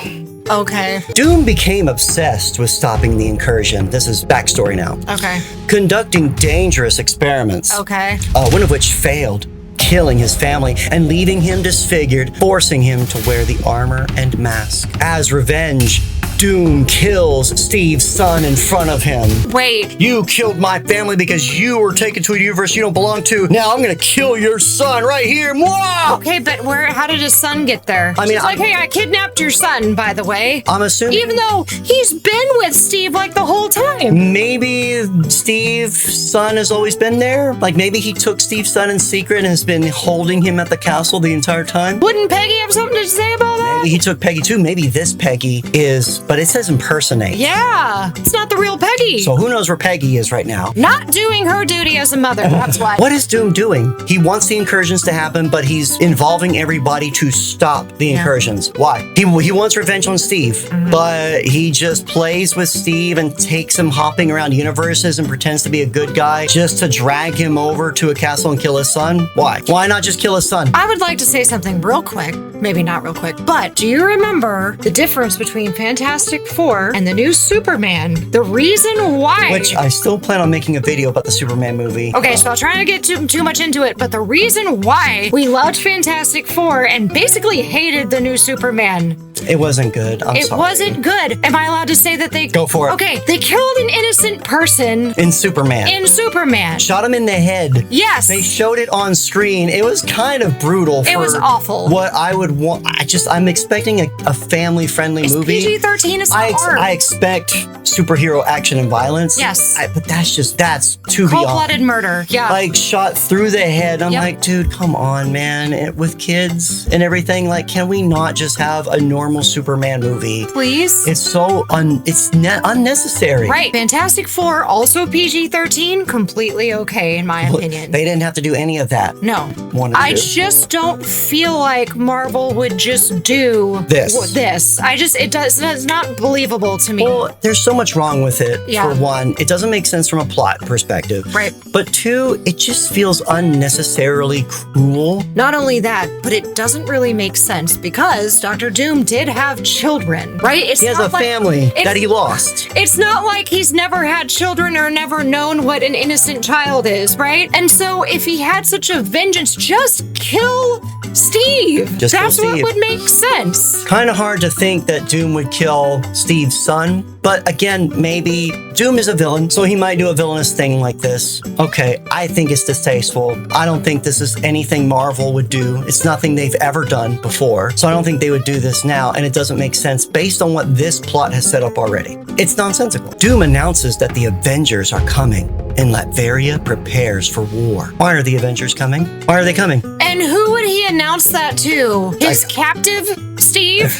Okay. Doom became obsessed with stopping the incursion. This is backstory now. Okay. Conducting dangerous experiments. Okay. One of which failed, killing his family and leaving him disfigured, forcing him to wear the armor and mask. As revenge, Doom kills Steve's son in front of him. Wait. You killed my family because you were taken to a universe you don't belong to. Now I'm gonna kill your son right here. Mwah! Okay, but how did his son get there? I mean, She's like, hey, I kidnapped your son, by the way. I'm assuming. Even though he's been with Steve like the whole time. Maybe Steve's son has always been there. Like maybe he took Steve's son in secret and has been holding him at the castle the entire time. Wouldn't Peggy have something to say about that? Maybe he took Peggy too. Maybe this Peggy is, but it says impersonate. Yeah, it's not the real Peggy. So who knows where Peggy is right now? Not doing her duty as a mother, that's why. What is Doom doing? He wants the incursions to happen, but he's involving everybody to stop the incursions. Why? He wants revenge on Steve, but he just plays with Steve and takes him hopping around universes and pretends to be a good guy just to drag him over to a castle and kill his son. Why? Why not just kill his son? I would like to say something real quick. Maybe not real quick, but But do you remember the difference between Fantastic Four and the new Superman? The reason why... Which I still plan on making a video about the Superman movie. Okay, so I'll try not to get too much into it, but the reason why we loved Fantastic Four and basically hated the new Superman... It wasn't good. I'm sorry. It wasn't good. Am I allowed to say that they... Go for it. Okay, they killed an innocent person... In Superman. Shot him in the head. Yes. They showed it on screen. It was kind of brutal. It was awful. What I would want... I'm expecting a family-friendly movie. PG-13 is hard. I expect superhero action and violence. Yes. But that's too beyond. Cold-blooded murder. Yeah. Like, shot through the head. I'm like, dude, come on, man. With kids and everything, like, can we not just have a normal Superman movie? Please? It's so unnecessary. Right. Fantastic Four, also PG-13, completely okay, in my opinion. They didn't have to do any of that. No. I just don't feel like Marvel would just do this. It's not believable to me. Well, there's so much wrong with it. Yeah. For one, it doesn't make sense from a plot perspective. Right. But two, it just feels unnecessarily cruel. Not only that, but it doesn't really make sense because Dr. Doom did have children, right? He has a family that he lost. It's not like he's never had children or never known what an innocent child is, right? And so if he had such a vengeance, just kill Steve. That's what would make sense. Kind of hard to think that Doom would kill Steve's son. But again, maybe Doom is a villain, so he might do a villainous thing like this. Okay, I think it's distasteful. I don't think this is anything Marvel would do. It's nothing they've ever done before. So I don't think they would do this now, and it doesn't make sense based on what this plot has set up already. It's nonsensical. Doom announces that the Avengers are coming, and Latveria prepares for war. Why are the Avengers coming? Why are they coming? And who would he announce that to? His captive, Steve?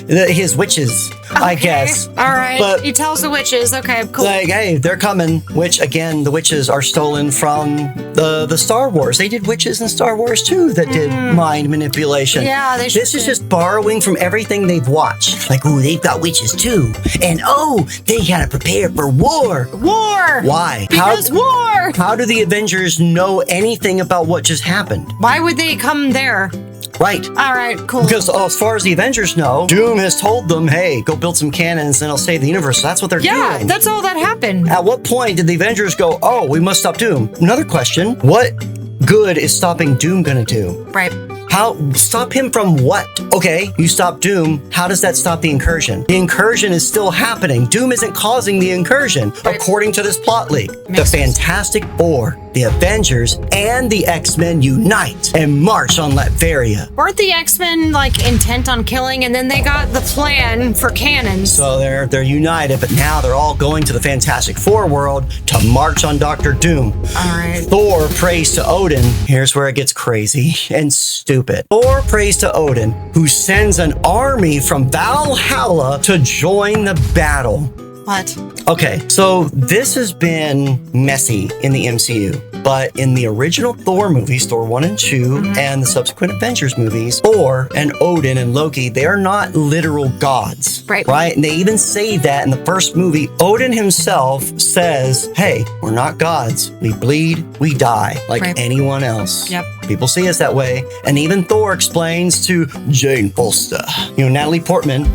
His witches, I guess. All right. But he tells the witches. Okay, cool. Like, hey, they're coming. Which, again, the witches are stolen from the Star Wars. They did witches in Star Wars, too, that did mind manipulation. Yeah, This is just borrowing from everything they've watched. Like, ooh, they've got witches, too. And, they gotta prepare for war. War! Why? Because war! How do the Avengers know anything about what just happened? Why would they come there? Right. All right, cool. Because as far as the Avengers know, Doom has told them, hey, go build some cannons and it'll save the universe. That's what they're doing. Yeah, that's all that happened. At what point did the Avengers go, oh, we must stop Doom? Another question, what good is stopping Doom gonna do? Right. How stop him from what? Okay, you stop Doom. How does that stop the incursion? The incursion is still happening. Doom isn't causing the incursion, according to this plot leak. The Fantastic Four, the Avengers, and the X-Men unite and march on Latveria. Weren't the X-Men intent on killing, and then they got the plan for cannons? So they're united, but now they're all going to the Fantastic Four world to march on Dr. Doom. All right. Thor prays to Odin. Here's where it gets crazy and stupid. Thor prays to Odin, who sends an army from Valhalla to join the battle. What? Okay, so this has been messy in the MCU. But in the original Thor movies, Thor 1 and 2, and the subsequent Avengers movies, Thor and Odin and Loki, they are not literal gods. Right. Right? And they even say that in the first movie. Odin himself says, hey, we're not gods. We bleed, we die, like anyone else. Yep. People see us that way. And even Thor explains to Jane Foster, Natalie Portman,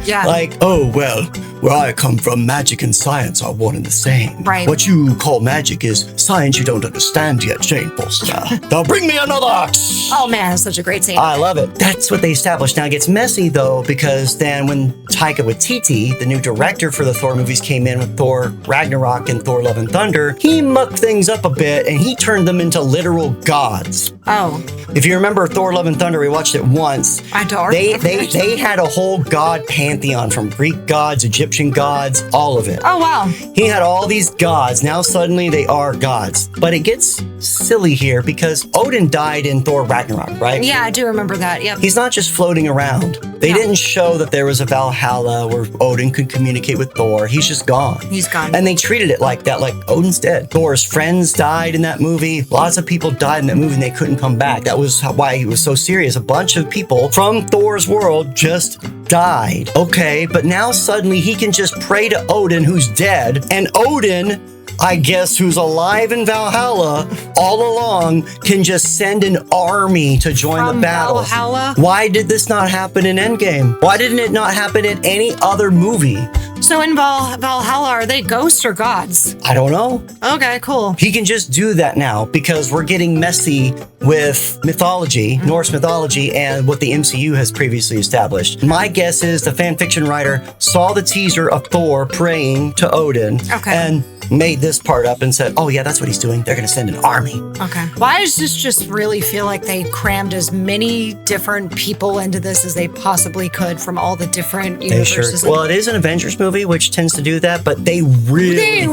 oh, well, where I come from, magic and science are one and the same. Right. What you call magic is science you don't understand yet, Jane Foster. Now bring me another ox. Oh man, that's such a great scene. I love it. That's what they established. Now it gets messy though, because then when Taika Waititi, the new director for the Thor movies, came in with Thor Ragnarok and Thor Love and Thunder, he mucked things up a bit and he turned them into literal gods. Oh. If you remember Thor Love and Thunder, we watched it once. I don't. They had a whole god pantheon from Greek gods, Egyptian gods, all of it. Oh wow. He had all these gods. Now suddenly they are gods. But it gets silly here because Odin died in Thor Ragnarok, right? Yeah, I do remember that. Yep. He's not just floating around. They didn't show that there was a Valhalla where Odin could communicate with Thor. He's just gone. He's gone. And they treated it like that, like Odin's dead. Thor's friends died in that movie. Lots of people died in that movie and they couldn't come back. That was why he was so serious. A bunch of people from Thor's world just died. Okay, but now suddenly he can just pray to Odin, who's dead, and Odin I guess who's alive in Valhalla all along can just send an army to join From the battle. Valhalla? Why did this not happen in Endgame? Why didn't it not happen in any other movie? So in Valhalla, are they ghosts or gods? I don't know. Okay, cool. He can just do that now because we're getting messy with mythology, Norse mythology, and what the MCU has previously established. My guess is the fan fiction writer saw the teaser of Thor praying to Odin and made this part up and said, oh yeah, that's what he's doing. They're going to send an army. Okay. Why does this just really feel like they crammed as many different people into this as they possibly could from all the different universes? Well, it is an Avengers movie, which tends to do that, but they really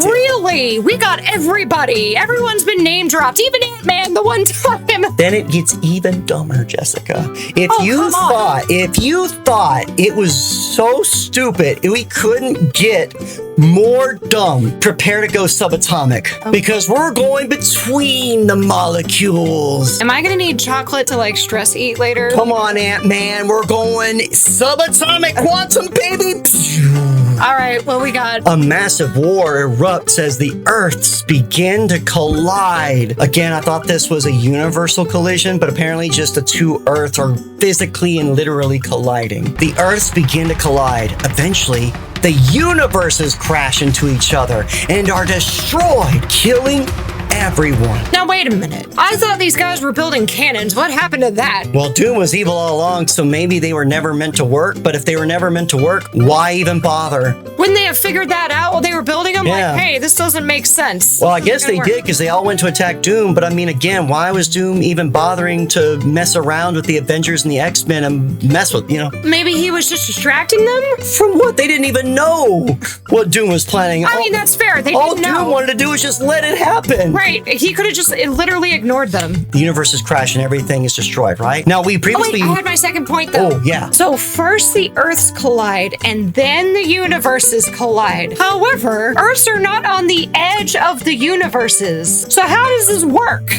We got everybody. Everyone's been name dropped, even Ant-Man the one time. Then it gets even dumber, Jessica. If you thought it was so stupid, we couldn't get more dumb, prepare to go subatomic because we're going between the molecules. Am I gonna need chocolate to like stress eat later? Come on, Ant-Man, we're going subatomic quantum, baby. All right, what we got? A massive war erupts as the Earths begin to collide. Again, I thought this was a universal collision, but apparently just the two Earths are physically and literally colliding. The Earths begin to collide. Eventually, the universes crash into each other and are destroyed, killing everyone. Now, wait a minute. I thought these guys were building cannons. What happened to that? Well, Doom was evil all along, so maybe they were never meant to work. But if they were never meant to work, why even bother? Wouldn't they have figured that out while they were building them? Yeah. Like, hey, this doesn't make sense. Well, I guess they did because they all went to attack Doom. But I mean, again, why was Doom even bothering to mess around with the Avengers and the X-Men and mess with, Maybe he was just distracting them? From what? They didn't even know what Doom was planning. I mean, that's fair. They all didn't know. Doom wanted to do was just let it happen. Right. He could have just literally ignored them. The universe is crashed and everything is destroyed, right? Now, we previously... Oh, wait, I had my second point, though. Oh, yeah. So first the Earths collide, and then the universes collide. However, Earths are not on the edge of the universes. So how does this work?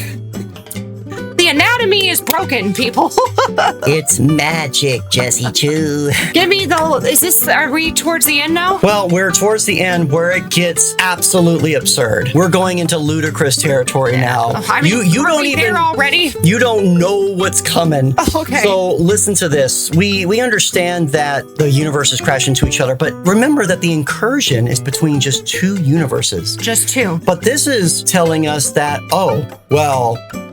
The anatomy is broken, people. It's magic, Jessichu. Give me are we towards the end now? Well, we're towards the end where it gets absolutely absurd. We're going into ludicrous territory now. I mean, you don't even there already. You don't know what's coming. Okay. So listen to this. We understand that the universes crash into each other, but remember that the incursion is between just two universes. Just two. But this is telling us that,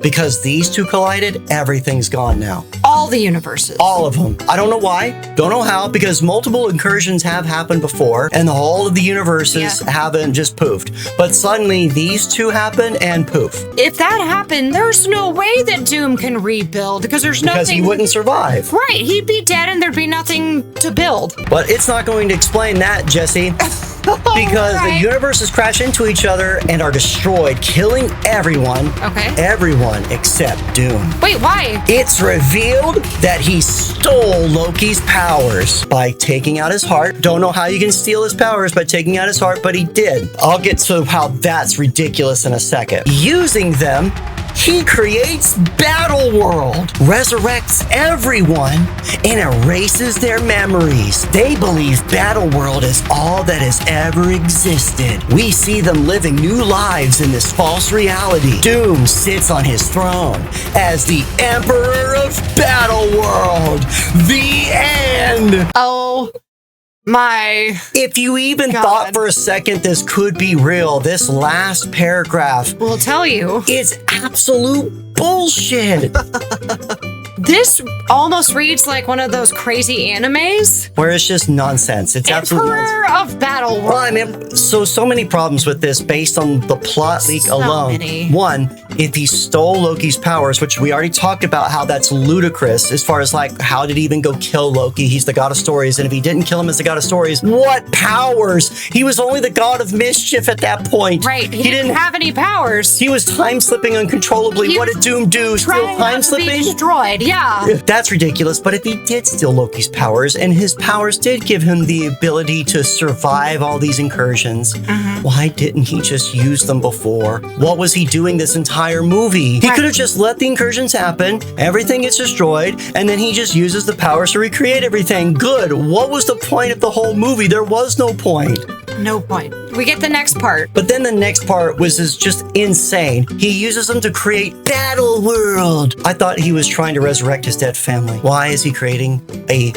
because these two collided, everything's gone now. All the universes. All of them. I don't know why, don't know how, because multiple incursions have happened before, and the whole of the universes haven't just poofed. But suddenly, these two happen, and poof. If that happened, there's no way that Doom can rebuild, because there's nothing... Because he wouldn't survive. Right, he'd be dead and there'd be nothing to build. But it's not going to explain that, Jesse. Because the universes crash into each other and are destroyed, killing everyone. Okay. Everyone except Doom. Wait, why? It's revealed that he stole Loki's powers by taking out his heart. Don't know how you can steal his powers by taking out his heart, but he did. I'll get to how that's ridiculous in a second. Using them, he creates Battle World, resurrects everyone, and erases their memories. They believe Battle World is all that has ever existed. We see them living new lives in this false reality. Doom sits on his throne as the Emperor of Battle World. The end. Oh my. If you even thought for a second this could be real, this last paragraph will tell you it's absolute bullshit. This almost reads like one of those crazy animes where it's just nonsense. It's absolute nonsense. Emperor of Battle World. Well, I mean, so many problems with this based on the plot leak alone. Many. One, if he stole Loki's powers, which we already talked about how that's ludicrous as far as like, how did he even go kill Loki? He's the god of stories. And if he didn't kill him as the god of stories, what powers? He was only the god of mischief at that point. Right. He didn't have any powers. He was time slipping uncontrollably. What did Doom do? Steal time slipping? Be destroyed. Yeah. That's ridiculous. But if he did steal Loki's powers, and his powers did give him the ability to survive all these incursions, why didn't he just use them before? What was he doing this entire movie? He could have just let the incursions happen, everything gets destroyed, and then he just uses the powers to recreate everything. Good. What was the point of the whole movie? There was no point. No point. We get the next part. But then the next part was just insane. He uses them to create Battle World. I thought he was trying to resurrect his dead family. Why is he creating a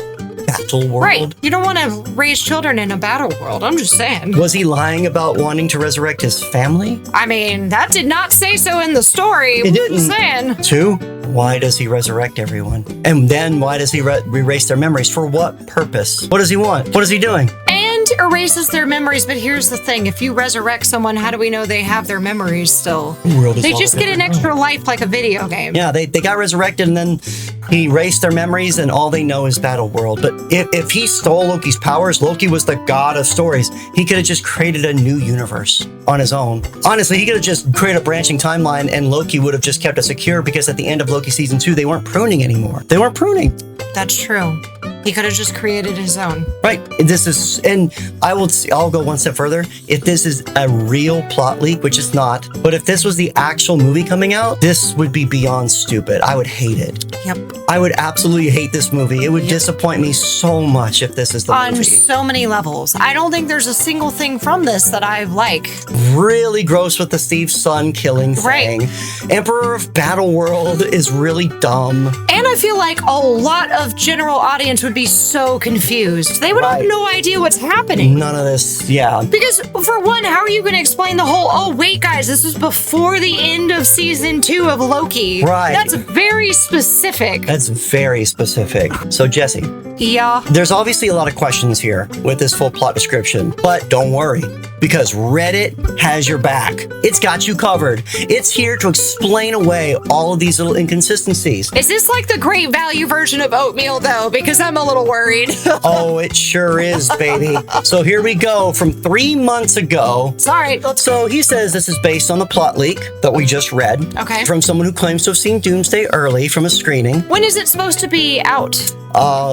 Battle World? Right. You don't want to raise children in a battle world. I'm just saying. Was he lying about wanting to resurrect his family? I mean, that did not say so in the story. It didn't. Just saying. 2, why does he resurrect everyone? And then why does he erase their memories? For what purpose? What does he want? What is he doing? And erases their memories. But here's the thing. If you resurrect someone, how do we know they have their memories still? They just get an extra life like a video game. Yeah, they got resurrected and then he erased their memories and all they know is Battle World. But if he stole Loki's powers, Loki was the god of stories. He could have just created a new universe on his own. Honestly, he could have just created a branching timeline and Loki would have just kept it secure because at the end of Loki season 2, they weren't pruning anymore. They weren't pruning. That's true. He could have just created his own. Right. This is, and I'll go one step further. If this is a real plot leak, which it's not, but if this was the actual movie coming out, this would be beyond stupid. I would hate it. Yep. I would absolutely hate this movie. It would disappoint me so much if this is the movie. On so many levels. I don't think there's a single thing from this that I like. Really gross with the Steve's son killing thing. Right. Emperor of Battle World is really dumb. And I feel like a lot of general audience would be so confused. They would have no idea what's happening. None of this, yeah. Because, for one, how are you going to explain the whole, oh, wait, guys, this was before the end of season 2 of Loki. Right. That's very specific. That's very specific. So, Jesse. Yeah. There's obviously a lot of questions here with this full plot description, but don't worry, because Reddit has your back. It's got you covered. It's here to explain away all of these little inconsistencies. Is this like the great value version of oatmeal, though? Because I'm a little worried. Oh, it sure is, baby. So here we go from 3 months ago. Sorry. So he says this is based on the plot leak that we just read. Okay. From someone who claims to have seen Doomsday early from a screening. When is it supposed to be out?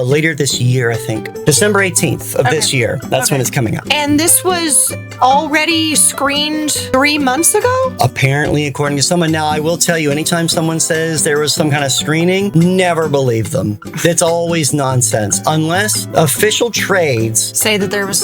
Later this year, I think. December 18th of this year. That's when it's coming out. And this was already screened 3 months ago? Apparently, according to someone. Now, I will tell you, anytime someone says there was some kind of screening, never believe them. It's always nonsense. Unless official trades Say that there was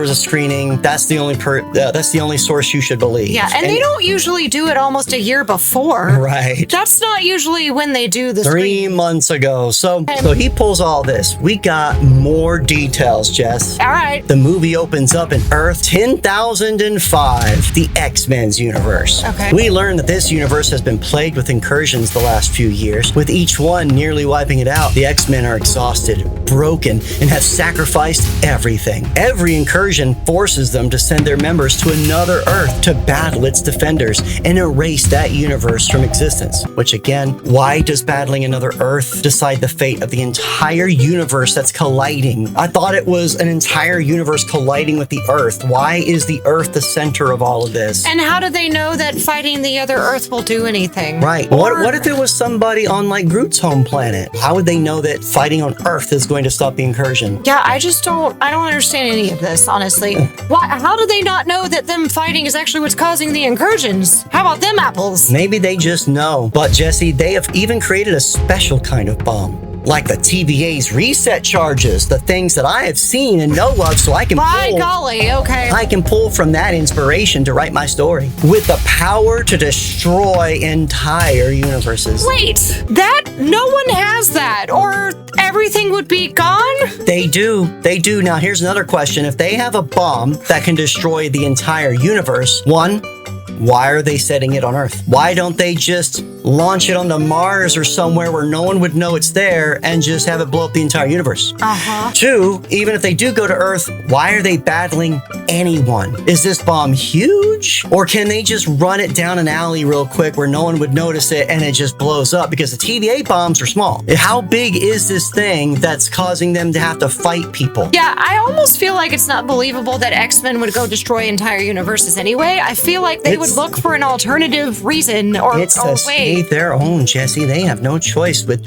a screening, that's the only source you should believe. Yeah, and they don't usually do it almost a year before. Right. That's not usually when they do the 3 months ago. So he pulls all this. We got more details, Jess. All right. The movie opens up in Earth 10,005, the X-Men's universe. Okay. We learn that this universe has been plagued with incursions the last few years, with each one nearly wiping it out. The X-Men are exhausted, broken, and have sacrificed everything. Every incursion forces them to send their members to another Earth to battle its defenders and erase that universe from existence. Which again, why does battling another Earth decide the fate of the entire universe that's colliding? I thought it was an entire universe colliding with the Earth. Why is the Earth the center of all of this? And how do they know that fighting the other Earth will do anything? Right. What if it was somebody on like Groot's home planet? How would they know that fighting on Earth is going to stop the incursion? Yeah, I don't understand any of this, honestly. How do they not know that them fighting is actually what's causing the incursions? How about them apples? Maybe they just know. But Jesse, they have even created a special kind of bomb. Like the TVA's reset charges, the things that I have seen and know of, so I can I can pull from that inspiration to write my story with the power to destroy entire universes. Wait, no one has that, or everything would be gone? They do. Now here's another question. If they have a bomb that can destroy the entire universe, one, why are they setting it on Earth? Why don't they just launch it onto Mars or somewhere where no one would know it's there and just have it blow up the entire universe? Two, even if they do go to Earth, why are they battling anyone? Is this bomb huge? Or can they just run it down an alley real quick where no one would notice it and it just blows up? Because the TVA bombs are small. How big is this thing that's causing them to have to fight people? Yeah, I almost feel like it's not believable that X-Men would go destroy entire universes anyway. I feel like they would look for an alternative reason or way. Their own, Jesse. They have no choice with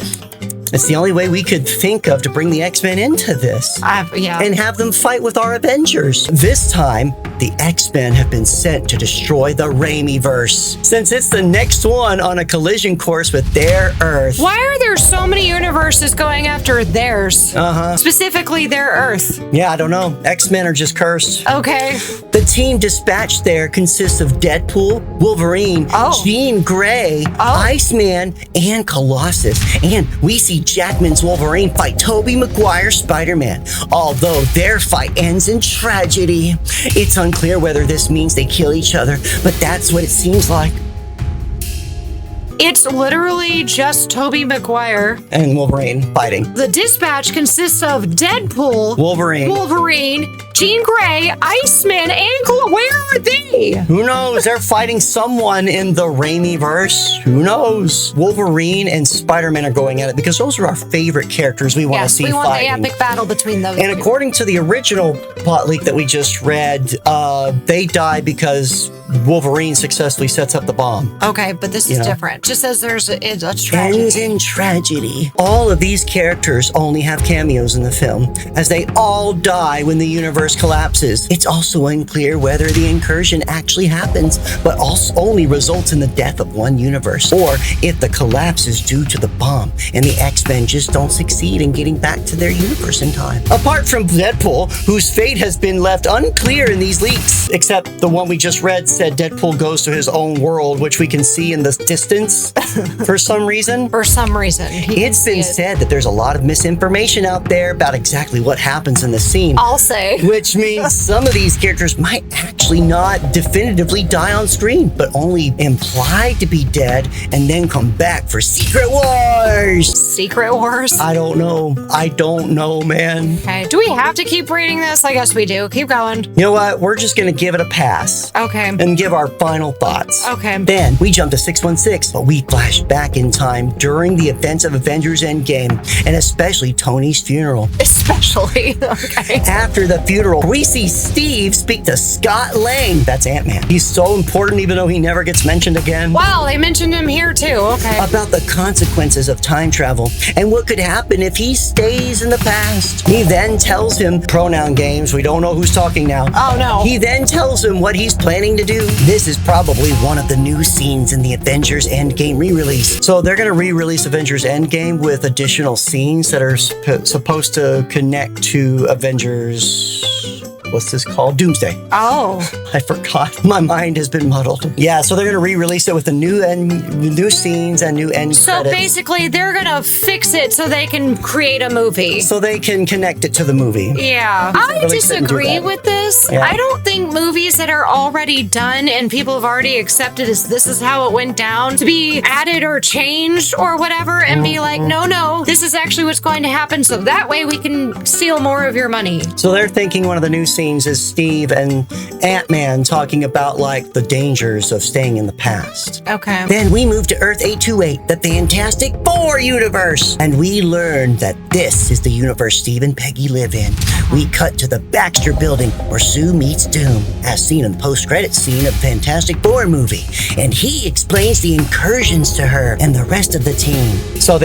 It's the only way we could think of to bring the X-Men into this. Yeah. And have them fight with our Avengers. This time, the X-Men have been sent to destroy the Raimiverse, since it's the next one on a collision course with their Earth. Why are there so many universes going after theirs? Specifically their Earth. Yeah, I don't know. X-Men are just cursed. Okay. The team dispatched there consists of Deadpool, Wolverine, Jean Grey, Iceman, and Colossus. And we see Jackman's Wolverine fight Tobey Maguire's Spider-Man, although their fight ends in tragedy. It's unclear whether this means they kill each other, but that's what it seems like. It's literally just Tobey Maguire and Wolverine fighting. The dispatch consists of Deadpool, Wolverine, Jean Grey, Iceman, and where are they? Who knows? They're fighting someone in the Raimiverse. Who knows? Wolverine and Spider-Man are going at it because those are our favorite characters we want to see fighting. Yes, we want the epic battle between those And according to the original plot leak that we just read, they die because Wolverine successfully sets up the bomb. Okay, but this is different. Just says there's a tragedy. Ends in tragedy. All of these characters only have cameos in the film, as they all die when the universe collapses. It's also unclear whether the incursion actually happens, but also only results in the death of one universe, or if the collapse is due to the bomb and the X-Men just don't succeed in getting back to their universe in time. Apart from Deadpool, whose fate has been left unclear in these leaks, except the one we just read said Deadpool goes to his own world, which we can see in the distance for some reason. It's been said that there's a lot of misinformation out there about exactly what happens in the scene. I'll say. Which means some of these characters might actually not definitively die on screen, but only implied to be dead and then come back for Secret Wars. Secret Wars? I don't know, man. Okay. Do we have to keep reading this? I guess we do. Keep going. You know what? We're just going to give it a pass. Okay. And give our final thoughts. Okay. Then we jump to 616, but we flash back in time during the events of Avengers Endgame, and especially Tony's funeral. Especially. Okay. After the funeral, we see Steve speak to Scott Lang. That's Ant-Man. He's so important even though he never gets mentioned again. Wow, they mentioned him here too. Okay. About the consequences of time travel and what could happen if he stays in the past. He then tells him, pronoun games, we don't know who's talking now. Oh no. He then tells him what he's planning to do. This is probably one of the new scenes in the Avengers Endgame re-release. So they're going to re-release Avengers Endgame with additional scenes that are supposed to connect to Avengers... What's this called? Doomsday. Oh. I forgot. My mind has been muddled. Yeah, so they're going to re-release it with the new scenes and new end credits. So basically, they're going to fix it so they can create a movie. So they can connect it to the movie. Yeah. I disagree with this. Yeah. I don't think movies that are already done and people have already accepted as this is how it went down to be added or changed or whatever and be like, no, this is actually what's going to happen. So that way we can steal more of your money. So they're thinking one of the new scenes is Steve and Ant-Man talking about like the dangers of staying in the past. Okay. Then we move to Earth 828, the Fantastic Four universe, and we learn that this is the universe Steve and Peggy live in. We cut to the Baxter building where Sue meets Doom, as seen in the post-credit scene of Fantastic Four movie, and he explains the incursions to her and the rest of the team. So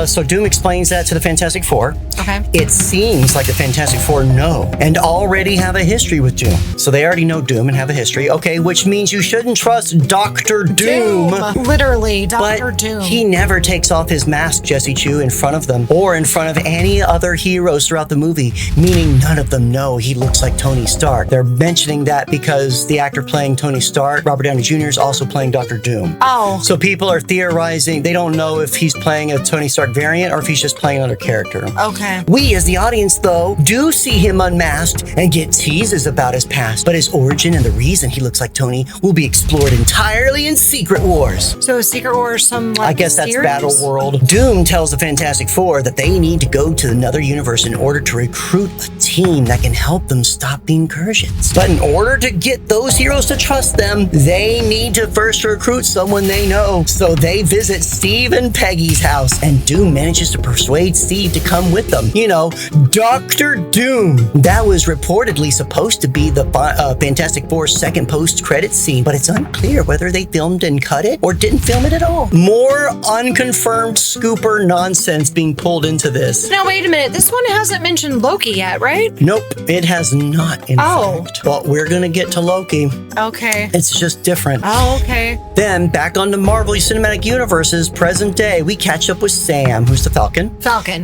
so Doom explains that to the Fantastic Four. Okay. It seems like the Fantastic Four know and already have a history with Doom. So they already know Doom and have a history. Okay, which means you shouldn't trust Dr. Doom. Literally, Dr. Doom. He never takes off his mask, Jessichu, in front of them or in front of any other heroes throughout the movie, meaning none of them know he looks like Tony Stark. They're mentioning that because the actor playing Tony Stark, Robert Downey Jr., is also playing Dr. Doom. Oh. So people are theorizing, they don't know if he's playing a Tony Stark variant or if he's just playing another character. Okay. We, as the audience, though, do see him unmasked and get teases about his past, but his origin and the reason he looks like Tony will be explored entirely in Secret Wars. So is Secret Wars some, like, I guess that's series? Battle World. Doom tells the Fantastic Four that they need to go to another universe in order to recruit a a team that can help them stop the incursions. But in order to get those heroes to trust them, they need to first recruit someone they know. So they visit Steve and Peggy's house, and Doom manages to persuade Steve to come with them. You know, Dr. Doom. That was reportedly supposed to be the Fantastic Four's second post-credit scene, but it's unclear whether they filmed and cut it or didn't film it at all. More unconfirmed scooper nonsense being pulled into this. Now, wait a minute. This one hasn't mentioned Loki yet, right? Nope, it has not, in fact. But we're gonna get to Loki. Okay. It's just different. Oh, okay. Then, back on the Marvel Cinematic Universe's present day, we catch up with Sam, who's the Falcon.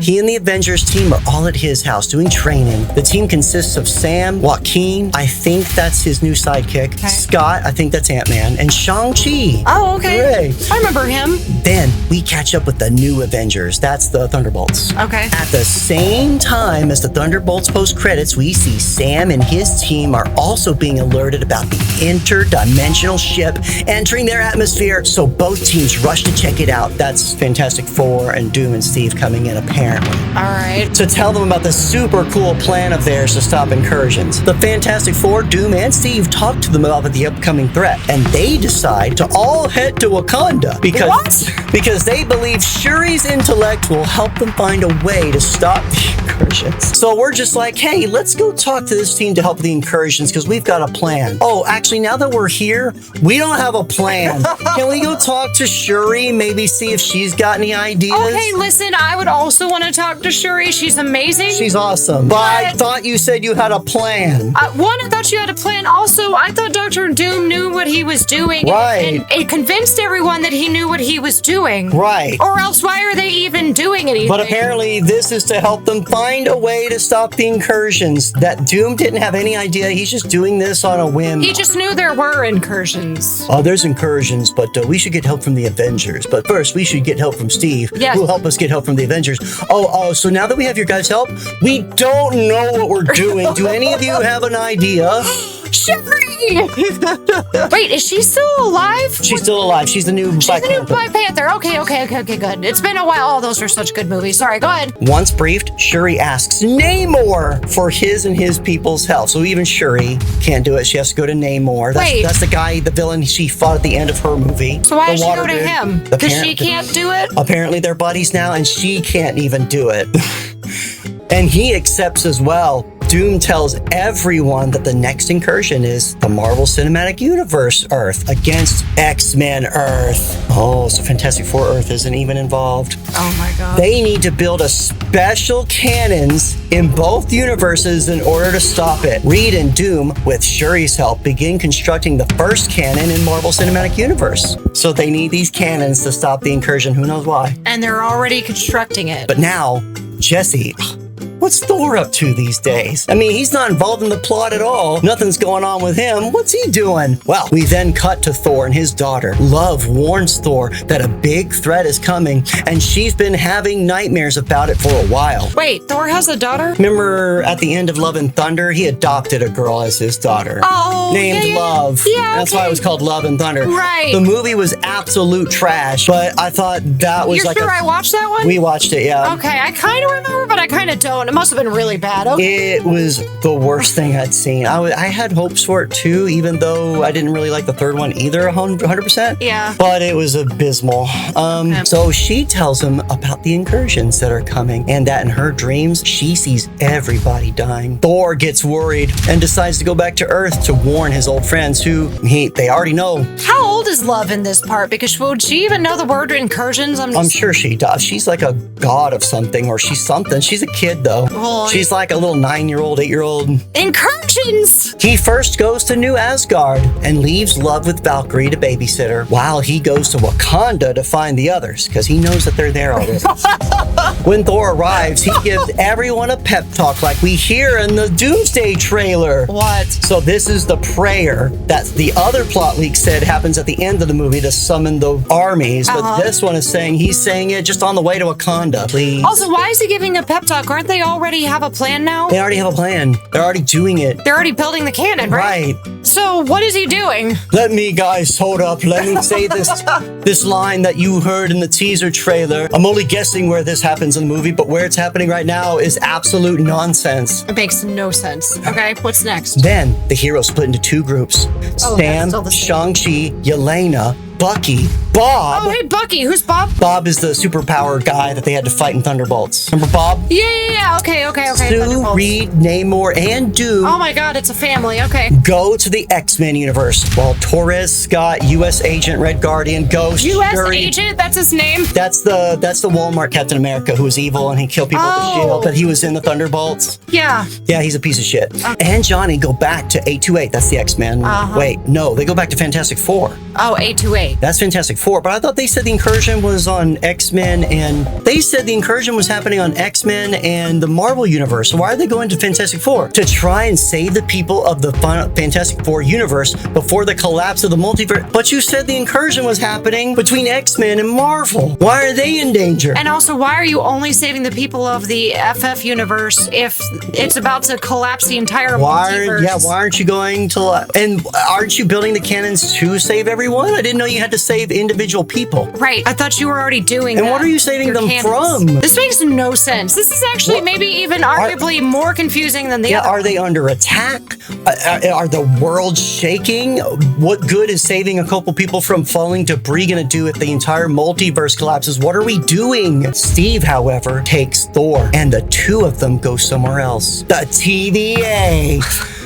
He and the Avengers team are all at his house doing training. The team consists of Sam, Joaquin, I think that's his new sidekick, Scott, I think that's Ant-Man, and Shang-Chi. Oh, okay. Hooray. I remember him. Then, we catch up with the new Avengers. That's the Thunderbolts. Okay. At the same time as the Thunderbolts post-credits, we see Sam and his team are also being alerted about the interdimensional ship entering their atmosphere, so both teams rush to check it out. That's Fantastic Four and Doom and Steve coming in, apparently. All right. To tell them about the super cool plan of theirs to stop incursions. The Fantastic Four, Doom, and Steve talk to them about the upcoming threat, and they decide to all head to Wakanda because they believe Shuri's intellect will help them find a way to stop the incursions. So we're just like, hey, let's go talk to this team to help with the incursions because we've got a plan. Oh, actually, now that we're here, we don't have a plan. Can we go talk to Shuri, maybe see if she's got any ideas? Okay, listen, I would also want to talk to Shuri. She's amazing. She's awesome. But I thought you said you had a plan. One, I thought you had a plan. Also, I thought Dr. Doom knew what he was doing. Right. And it convinced everyone that he knew what he was doing. Right. Or else, why are they even doing anything? But apparently, this is to help them find a way to stop the incursions. That Doom didn't have any idea. He's just doing this on a whim. He just knew there were incursions. Oh, there's incursions, but we should get help from the Avengers. But first, we should get help from Steve, yes, who will help us get help from the Avengers. Oh, so now that we have your guys' help, we don't know what we're doing. Do any of you have an idea? Shuri! Wait, is she still alive? She's still alive. She's the new Black Panther. Black Panther. Okay, good. It's been a while. Oh, those are such good movies. Sorry, go ahead. Once briefed, Shuri asks Namor for his and his people's help. So even Shuri can't do it. She has to go to Namor. That's the guy, the villain she fought at the end of her movie. So why does she go to him? Because she can't do it? Apparently they're buddies now, and she can't even do it. And he accepts as well. Doom tells everyone that the next incursion is the Marvel Cinematic Universe Earth against X-Men Earth. Oh, so Fantastic Four Earth isn't even involved. Oh my God. They need to build a special cannons in both universes in order to stop it. Reed and Doom, with Shuri's help, begin constructing the first cannon in Marvel Cinematic Universe. So they need these cannons to stop the incursion. Who knows why? And they're already constructing it. But now, Jesse... What's Thor up to these days? I mean, he's not involved in the plot at all. Nothing's going on with him. What's he doing? Well, we then cut to Thor and his daughter. Love warns Thor that a big threat is coming, and she's been having nightmares about it for a while. Wait, Thor has a daughter? Remember at the end of Love and Thunder, he adopted a girl as his daughter. Oh, named Love. Yeah, That's why it was called Love and Thunder. Right. The movie was absolute trash, but I thought that was You're sure I watched that one? We watched it, yeah. Okay, I kind of remember, but I kind of don't. It must have been really bad. Okay. It was the worst thing I'd seen. I had hopes for it too, even though I didn't really like the third one either 100%. Yeah. But it was abysmal. So she tells him about the incursions that are coming, and that in her dreams, she sees everybody dying. Thor gets worried and decides to go back to Earth to warn his old friends who they already know. How old is Love in this part? Because would she even know the word incursions? I'm sure she does. She's like a god of something, or she's something. She's a kid though. Well, she's like a little 9-year-old, 8-year-old. Incursions! He first goes to New Asgard and leaves Love with Valkyrie to babysit her, while he goes to Wakanda to find the others, because he knows that they're there already. When Thor arrives, he gives everyone a pep talk like we hear in the Doomsday trailer. What? So this is the prayer that the other plot leak said happens at the the end of the movie to summon the armies, but this one is saying he's saying it just on the way to Wakanda. Please. Also, why is he giving a pep talk? Aren't they already have a plan now? They already have a plan. They're already doing it. They're already building the cannon, right? So what is he doing? Let me, guys, hold up. Let me say this line that you heard in the teaser trailer. I'm only guessing where this happens in the movie, but where it's happening right now is absolute nonsense. It makes no sense. Okay, what's next? Then the heroes split into two groups. Sam, Shang-Chi, Yelena, Bucky, Bob. Oh, hey, Bucky. Who's Bob? Bob is the superpower guy that they had to fight in Thunderbolts. Remember Bob? Yeah. Okay. Sue, Reed, Namor, and Doom. Oh my God, it's a family. Okay. Go to the X-Men universe while Torres, Scott, U.S. Agent, Red Guardian, Ghost, U.S. Shuri. Agent? That's his name? That's the Walmart Captain America who was evil and he killed people with the shield, but he was in the Thunderbolts. Yeah. Yeah, he's a piece of shit. And Johnny go back to 828. That's the X-Men. Wait, no, they go back to Fantastic Four. Oh, 828. That's Fantastic Four, but I thought they said the incursion was on X-Men and they said the incursion was happening on X-Men and the Marvel universe. So why are they going to Fantastic Four? To try and save the people of the Fantastic Four universe before the collapse of the multiverse. But you said the incursion was happening between X-Men and Marvel. Why are they in danger? And also, why are you only saving the people of the FF universe if it's about to collapse the entire multiverse? Yeah, why aren't you going to... And aren't you building the cannons to save everyone? I didn't know you had to save individual people. Right. I thought you were already doing that. And what are you saving them from? This makes no sense. This is actually maybe even arguably more confusing than the other. Are they under attack? Are the world shaking? What good is saving a couple people from falling debris going to do if the entire multiverse collapses? What are we doing? Steve, however, takes Thor, and the two of them go somewhere else. The TVA.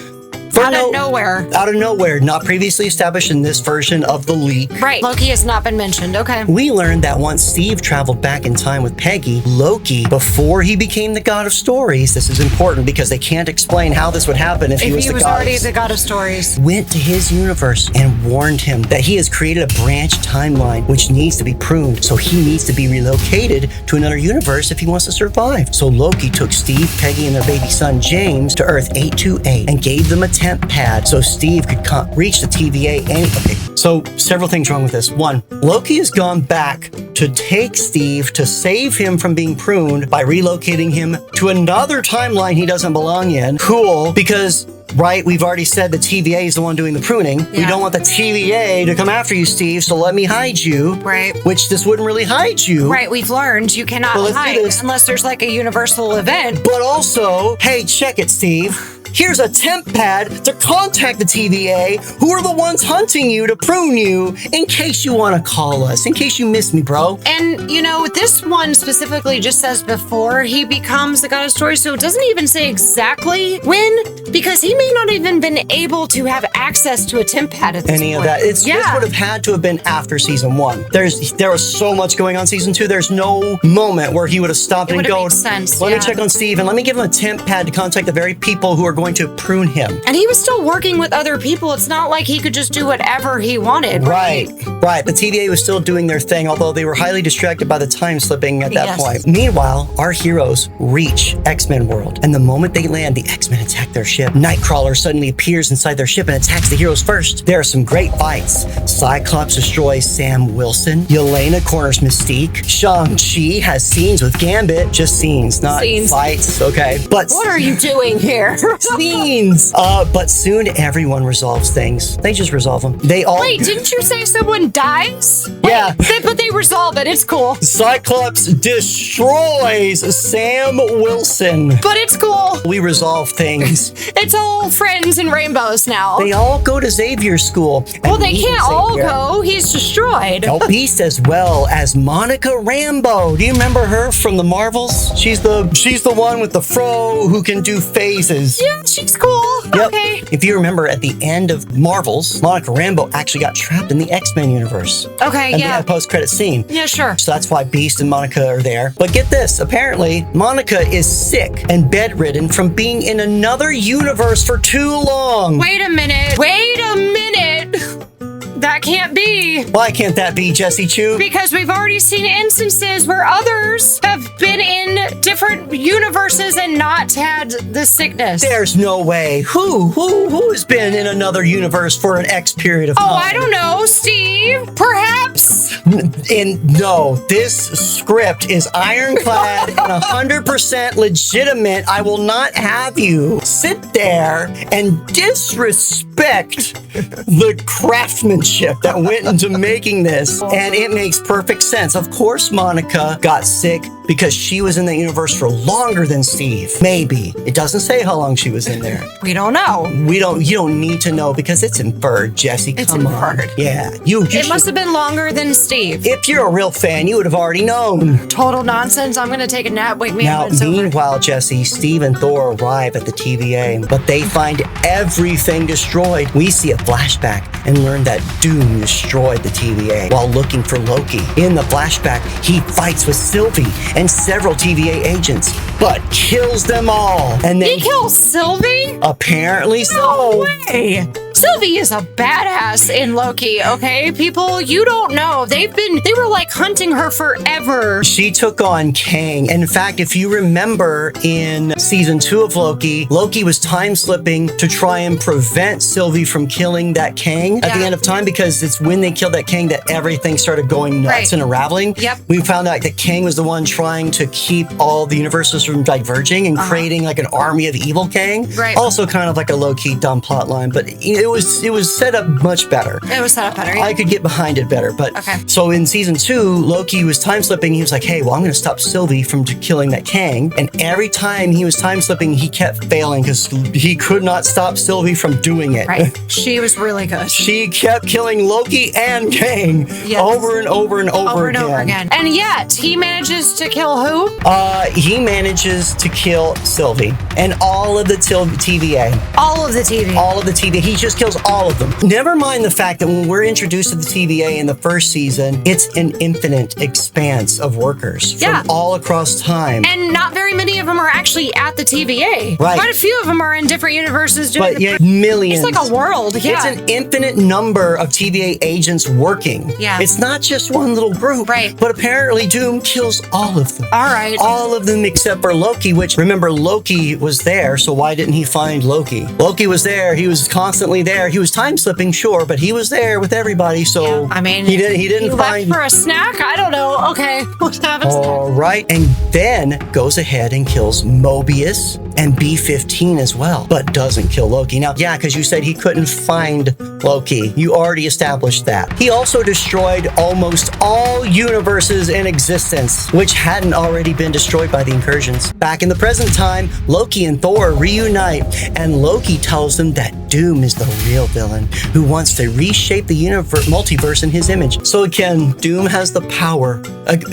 Out of nowhere. Out of nowhere, not previously established in this version of the leak. Right, Loki has not been mentioned, okay. We learned that once Steve traveled back in time with Peggy, Loki, before he became the god of stories, this is important because they can't explain how this would happen if he was already the god of stories, went to his universe and warned him that he has created a branch timeline which needs to be pruned, so he needs to be relocated to another universe if he wants to survive. So Loki took Steve, Peggy, and their baby son James to Earth 828 and gave them a temp pad so Steve could reach the TVA. So several things wrong with this. One, Loki has gone back to take Steve to save him from being pruned by relocating him to another timeline he doesn't belong in. Cool, because right, we've already said the TVA is the one doing the pruning. Yeah. We don't want the TVA to come after you, Steve, so let me hide you. Right. Which this wouldn't really hide you. Right, we've learned you cannot hide unless there's like a universal event. But also, hey, check it, Steve. Here's a temp pad to contact the TVA, who are the ones hunting you to prune you, in case you want to call us, in case you miss me, bro. And, you know, this one specifically just says before he becomes the god of stories, so it doesn't even say exactly when, because he may not even been able to have access to a temp pad at this point. Of that. This would have had to have been after season 1. There was so much going on season 2, there's no moment where he would have stopped and go, let me check on Steve and let me give him a temp pad to contact the very people who are going to prune him. And he was still working with other people. It's not like he could just do whatever he wanted. Right. The TVA was still doing their thing, although they were highly distracted by the time slipping at that point. Meanwhile, our heroes reach X-Men world, and the moment they land, the X-Men attack their ship. Nightcrawler suddenly appears inside their ship and attacks the heroes first. There are some great fights. Cyclops destroys Sam Wilson. Yelena corners Mystique. Shang-Chi has scenes with Gambit. Just scenes, not fights. Okay. But what are you doing here? Scenes. But soon everyone resolves things. They just resolve them. Wait, didn't you say someone dies? Yeah. But they resolve it. It's cool. Cyclops destroys Sam Wilson. But it's cool. We resolve things. It's all friends and rainbows now. They all go to Xavier School. Well, they can't all go. He's destroyed. Beast as well as Monica Rambeau. Do you remember her from the Marvels? She's the one with the fro who can do phases. Yeah, she's cool. Yep. Okay. If you remember, at the end of Marvels, Monica Rambeau actually got trapped in the X-Men universe. Okay, and they had a post-credit scene. Yeah, sure. So that's why Beast and Monica are there. But get this, apparently, Monica is sick and bedridden from being in another universe for too long. Wait a minute. That can't be. Why can't that be, Jessichu? Because we've already seen instances where others have been in different universes and not had the sickness. There's no way. Who has been in another universe for an X period of time? Oh, I don't know, Steve. Perhaps. And no, this script is ironclad and 100% legitimate. I will not have you sit there and disrespect the craftsmanship that went into making this. And it makes perfect sense. Of course, Monica got sick because she was in the universe for longer than Steve. Maybe. It doesn't say how long she was in there. We don't know. You don't need to know because it's inferred, Jesse. Come on. Yeah. It must have been longer than Steve. If you're a real fan, you would have already known. Total nonsense. I'm going to take a nap. Wake me up. Now, meanwhile, Jesse, Steve and Thor arrive at the TVA, but they find everything destroyed. We see a flashback and learn that Doom destroyed the TVA while looking for Loki. In the flashback, he fights with Sylvie and several TVA agents, but kills them all. And then he kills Sylvie? Apparently so. No way. Sylvie is a badass in Loki, okay? People, you don't know. They were like hunting her forever. She took on Kang. In fact, if you remember in season 2 of Loki, Loki was time slipping to try and prevent Sylvie from killing that Kang at the end of time, because it's when they killed that Kang that everything started going nuts and unraveling. Yep. We found out that Kang was the one trying to keep all the universes from diverging and creating like an army of evil Kang. Right. Also kind of like a low-key dumb plot line, but it was set up much better. It was set up better. Yeah. I could get behind it better, but so in season 2, Loki was time slipping. He was like, "Hey, well, I'm going to stop Sylvie from killing that Kang." And every time he was time slipping, he kept failing because he could not stop Sylvie from doing it. Right. She was really good. She kept killing Loki and Kang over and over and over again. And yet he manages to kill who? He manages to kill Sylvie and all of the TVA. All of the TVA. All of the TVA. He just kills all of them. Never mind the fact that when we're introduced to the TVA in the first season, it's an infinite expanse of workers from all across time. And not very many of them are actually at the TVA. Right. Quite a few of them are in different universes doing but yet millions. It's like a world. Yeah. It's an infinite number of TVA agents working. Yeah. It's not just one little group. Right. But apparently Doom kills all of them. All right. All of them except for Loki, which, remember, Loki was there, so why didn't he find Loki? Loki was there. He was constantly there. He was time slipping, sure, but he was there with everybody, so I mean, he didn't find... left for a snack? I don't know. Okay. What happens All right. And then goes ahead and kills Mobius and B-15 as well, but doesn't kill Loki. Now, yeah, because you said he couldn't find Loki. You already established that. He also destroyed almost all universes in existence, which hadn't already been destroyed by the incursions. Back in the present time, Loki and Thor reunite, and Loki tells them that Doom is the real villain who wants to reshape the multiverse in his image. So again, Doom has the power.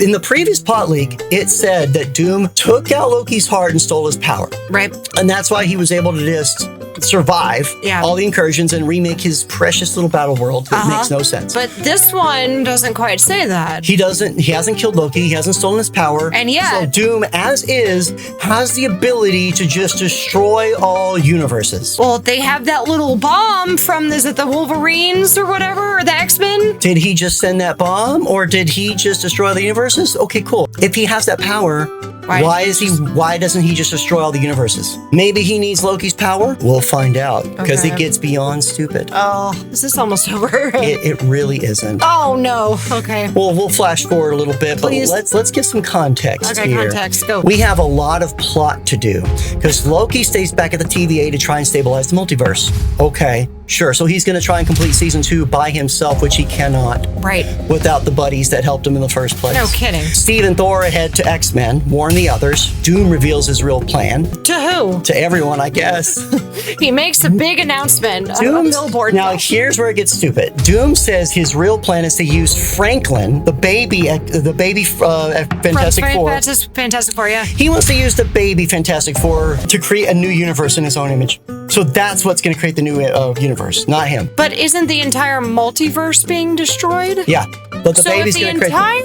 In the previous plot leak, it said that Doom took out Loki's heart and stole his power. Right. And that's why he was able to just survive all the incursions and remake his precious little battle world. That makes no sense. But this one doesn't quite say that. He hasn't killed Loki. He hasn't stolen his power. And yet, so Doom, as is, has the ability to just destroy all universes. Well, they have that little bomb from, is it the Wolverines or whatever, or the X-Men? Did he just send that bomb, or did he just destroy the universes? Okay, cool. If he has that power, why doesn't he just destroy all the universes? Maybe he needs Loki's power? We'll find out, because it gets beyond stupid. Oh, is this almost over? It really isn't. Oh, no. Okay. Well, we'll flash forward a little bit, Please. But let's get some context here. Okay, context, go. We have a lot of plot to do, because Loki stays back at the TVA to try and stabilize the multiverse. Okay, sure. So he's going to try and complete season 2 by himself, which he cannot. Right. Without the buddies that helped him in the first place. No kidding. Steve and Thor head to X-Men, warn the others. Doom reveals his real plan. To who? To everyone, I guess. He makes a big announcement on a billboard. Now, here's where it gets stupid. Doom says his real plan is to use Franklin, the baby Fantastic Four. Fantastic Four, yeah. He wants to use the baby Fantastic Four to create a new universe in his own image. So that's what's going to create the new universe, not him. But isn't the entire multiverse being destroyed? Yeah. But the So if baby's the going to create... entire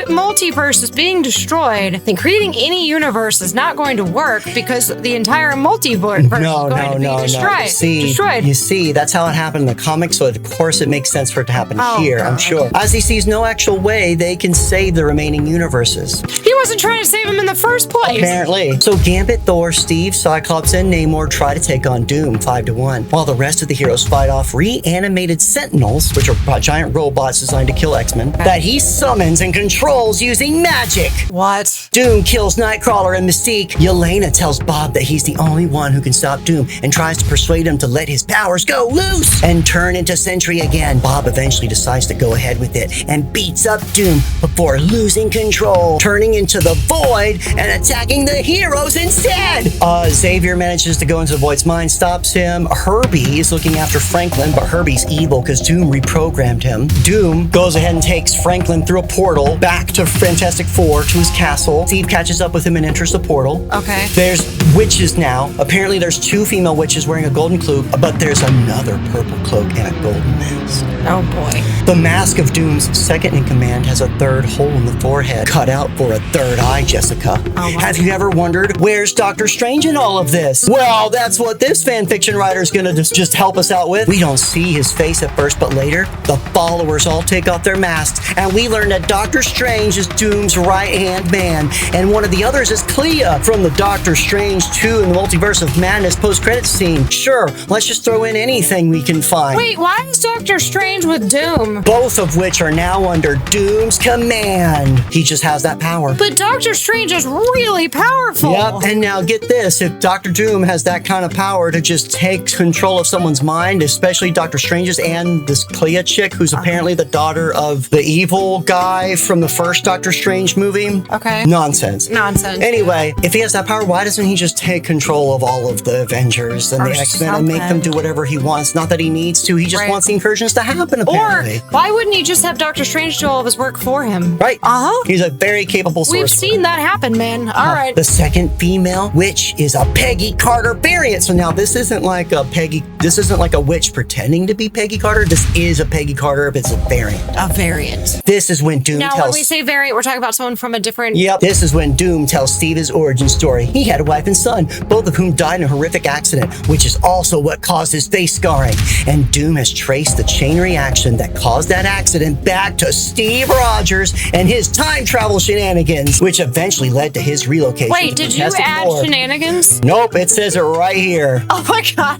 multiverse is being destroyed, then creating any universe is not going to work because the entire multiverse is going to be destroyed. You see, that's how it happened in the comics, so of course it makes sense for it to happen here, God. I'm sure. As he sees no actual way they can save the remaining universes. He wasn't trying to save him in the first place. Apparently. So Gambit, Thor, Steve, Cyclops, and Namor try to take on Doom 5-1, while the rest of the heroes fight off reanimated Sentinels, which are giant robots designed to kill X-Men, that he summons and controls using magic. What? Doom kills Nightcrawler and Mystique. Yelena tells Bob that he's the only one who can stop Doom and tries to persuade him to let his powers go loose and turn into Sentry again. Bob eventually decides to go ahead with it and beats up Doom before losing control, turning into the Void and attacking the heroes instead. Xavier manages to go into the Void's mind, stops him. Herbie is looking after Franklin, but Herbie's evil because Doom reprogrammed him. Doom goes ahead and takes Franklin through a portal back to Fantastic Four to his castle. Steve catches up with him and enters the portal. Okay. There's witches now. Apparently there's 2 female witches wearing a golden cloak, but there's another purple cloak and a golden mask. Oh boy. The mask of Doom's second in command has a 3rd hole in the forehead, cut out for a 3rd eye, Jessica. Oh, wow. Have you ever wondered, where's Doctor Strange in all of this? Well, that's what this fanfiction writer is going to just help us out with. We don't see his face at first, but later, the followers all take off their masks, and we learn that Doctor Strange is Doom's right-hand man, and one of the others is Clea from the Doctor Strange 2 in the Multiverse of Madness post-credits scene. Sure, let's just throw in anything we can find. Wait, why is Doctor Strange with Doom? Both of which are now under Doom's command. He just has that power. But Doctor Strange is really powerful. Yep, and now get this. If Dr. Doom has that kind of power to just take control of someone's mind, especially Doctor Strange's and this Clea chick, who's apparently the daughter of the evil guy from the first Doctor Strange movie. Okay. Nonsense. Anyway, if he has that power, why doesn't he just take control of all of the Avengers and the X-Men and make them do whatever he wants? Not that he needs to. He just wants the incursions to happen, apparently. Or why wouldn't he just have Doctor Strange do all of his work for him? Right. Uh-huh. He's a very capable sorcerer. We've seen that happen, man. All right. The second female witch is a Peggy Carter variant. So now this isn't like a witch pretending to be Peggy Carter. This is a Peggy Carter, but it's a variant. A variant. This is when Doom Now, when we say variant, we're talking about someone from a different... Yep. This is when Doom tells Steve his origin story. He had a wife and son, both of whom died in a horrific accident, which is also what caused his face scarring. And Doom has traced the chain reaction that caused that accident back to Steve Rogers and his time travel shenanigans, which eventually led to his relocation. Wait, did you add shenanigans? Nope, it says it right here. Oh my god.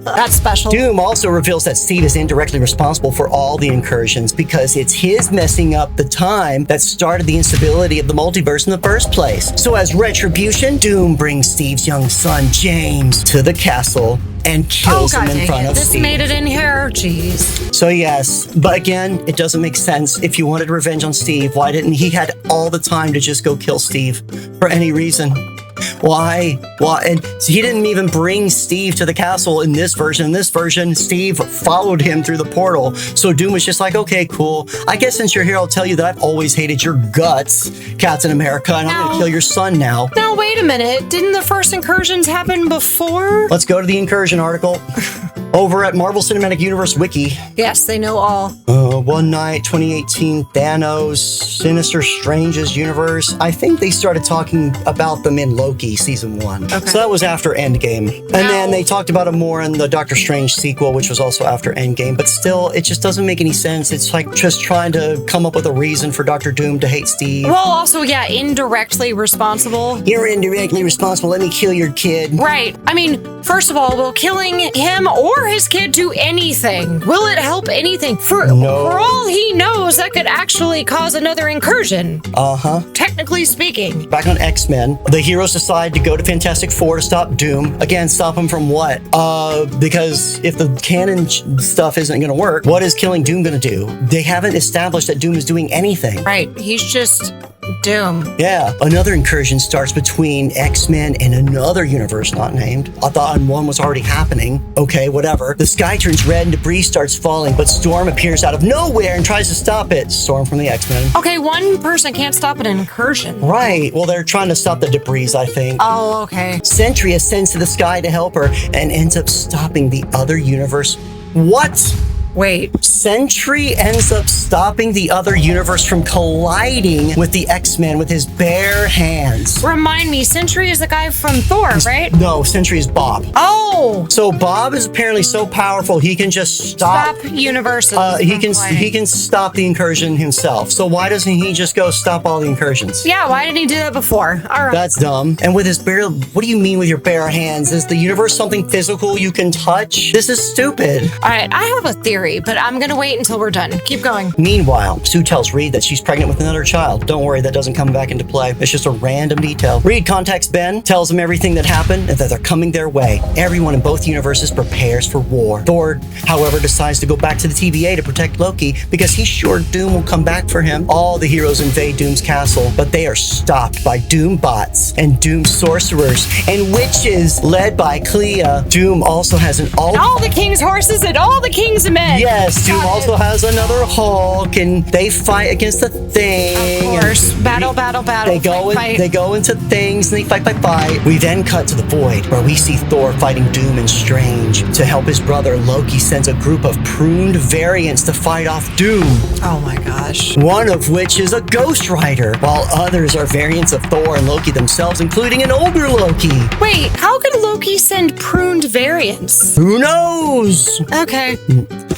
That's special. Doom also reveals that Steve is indirectly responsible for all the incursions because it's his messing up the time that started the instability of the multiverse in the first place. So as retribution, Doom brings Steve's young son, James, to the castle and kills him in front of This Steve. made it in here. Jeez. So yes, but again, it doesn't make sense. If you wanted revenge on Steve, why didn't he had all the time to just go kill Steve for any reason? Why? And so he didn't even bring Steve to the castle in this version. In this version, Steve followed him through the portal. So Doom was just like, okay, cool. I guess since you're here, I'll tell you that I've always hated your guts, Captain America, and I'm going to kill your son now. Now, wait a minute. Didn't the first incursions happen before? Let's go to the incursion article. Over at Marvel Cinematic Universe Wiki. Yes, they know all. One Night, 2018, Thanos, Sinister Strange's universe. I think they started talking about them in Loki season 1. Okay. So that was after Endgame. And then they talked about it more in the Doctor Strange sequel, which was also after Endgame. But still, it just doesn't make any sense. It's like just trying to come up with a reason for Doctor Doom to hate Steve. Well, also, yeah, indirectly responsible. You're indirectly responsible. Let me kill your kid. Right. I mean, first of all, will killing him or his kid do anything? Will it help anything? For all he knows, that could actually cause another incursion. Technically speaking. Back on X-Men, the heroes decide to go to Fantastic Four to stop Doom. Again, stop him from what? Because if the canon stuff isn't going to work, what is killing Doom going to do? They haven't established that Doom is doing anything. Right. He's just Doom. Yeah. Another incursion starts between X-Men and another universe not named. I thought one was already happening. Okay, whatever. The sky turns red and debris starts falling, but Storm appears out of nowhere and tries to stop it. Storm from the X-Men. Okay, one person can't stop an incursion. Right. Well, they're trying to stop the debris, I think. Oh, okay. Sentry ascends to the sky to help her and ends up stopping the other universe. What? Wait. Sentry ends up stopping the other universe from colliding with the X-Men with his bare hands. Remind me, Sentry is the guy from Thor, right? No, Sentry is Bob. Oh! So Bob is apparently so powerful he can just stop universes. He can stop the incursion himself. So why doesn't he just go stop all the incursions? Yeah, why didn't he do that before? All right. That's dumb. And with his bare, what do you mean with your bare hands? Is the universe something physical you can touch? This is stupid. All right, I have a theory, but I'm gonna wait until we're done. Keep going. Meanwhile, Sue tells Reed that she's pregnant with another child. Don't worry, that doesn't come back into play. It's just a random detail. Reed contacts Ben, tells him everything that happened and that they're coming their way. Everyone in both universes prepares for war. Thor, however, decides to go back to the TVA to protect Loki because he's sure Doom will come back for him. All the heroes invade Doom's castle, but they are stopped by Doom bots and Doom sorcerers and witches led by Clea. Doom also has an all the king's horses and all the king's men. Yes, Doom also has another Hulk, and they fight against the Thing. Of course, battle. They go into things and they fight. We then cut to the Void, where we see Thor fighting Doom and Strange. To help his brother, Loki sends a group of pruned variants to fight off Doom. Oh my gosh. One of which is a Ghost Rider, while others are variants of Thor and Loki themselves, including an older Loki. Wait, how could Loki send pruned variants? Who knows? Okay,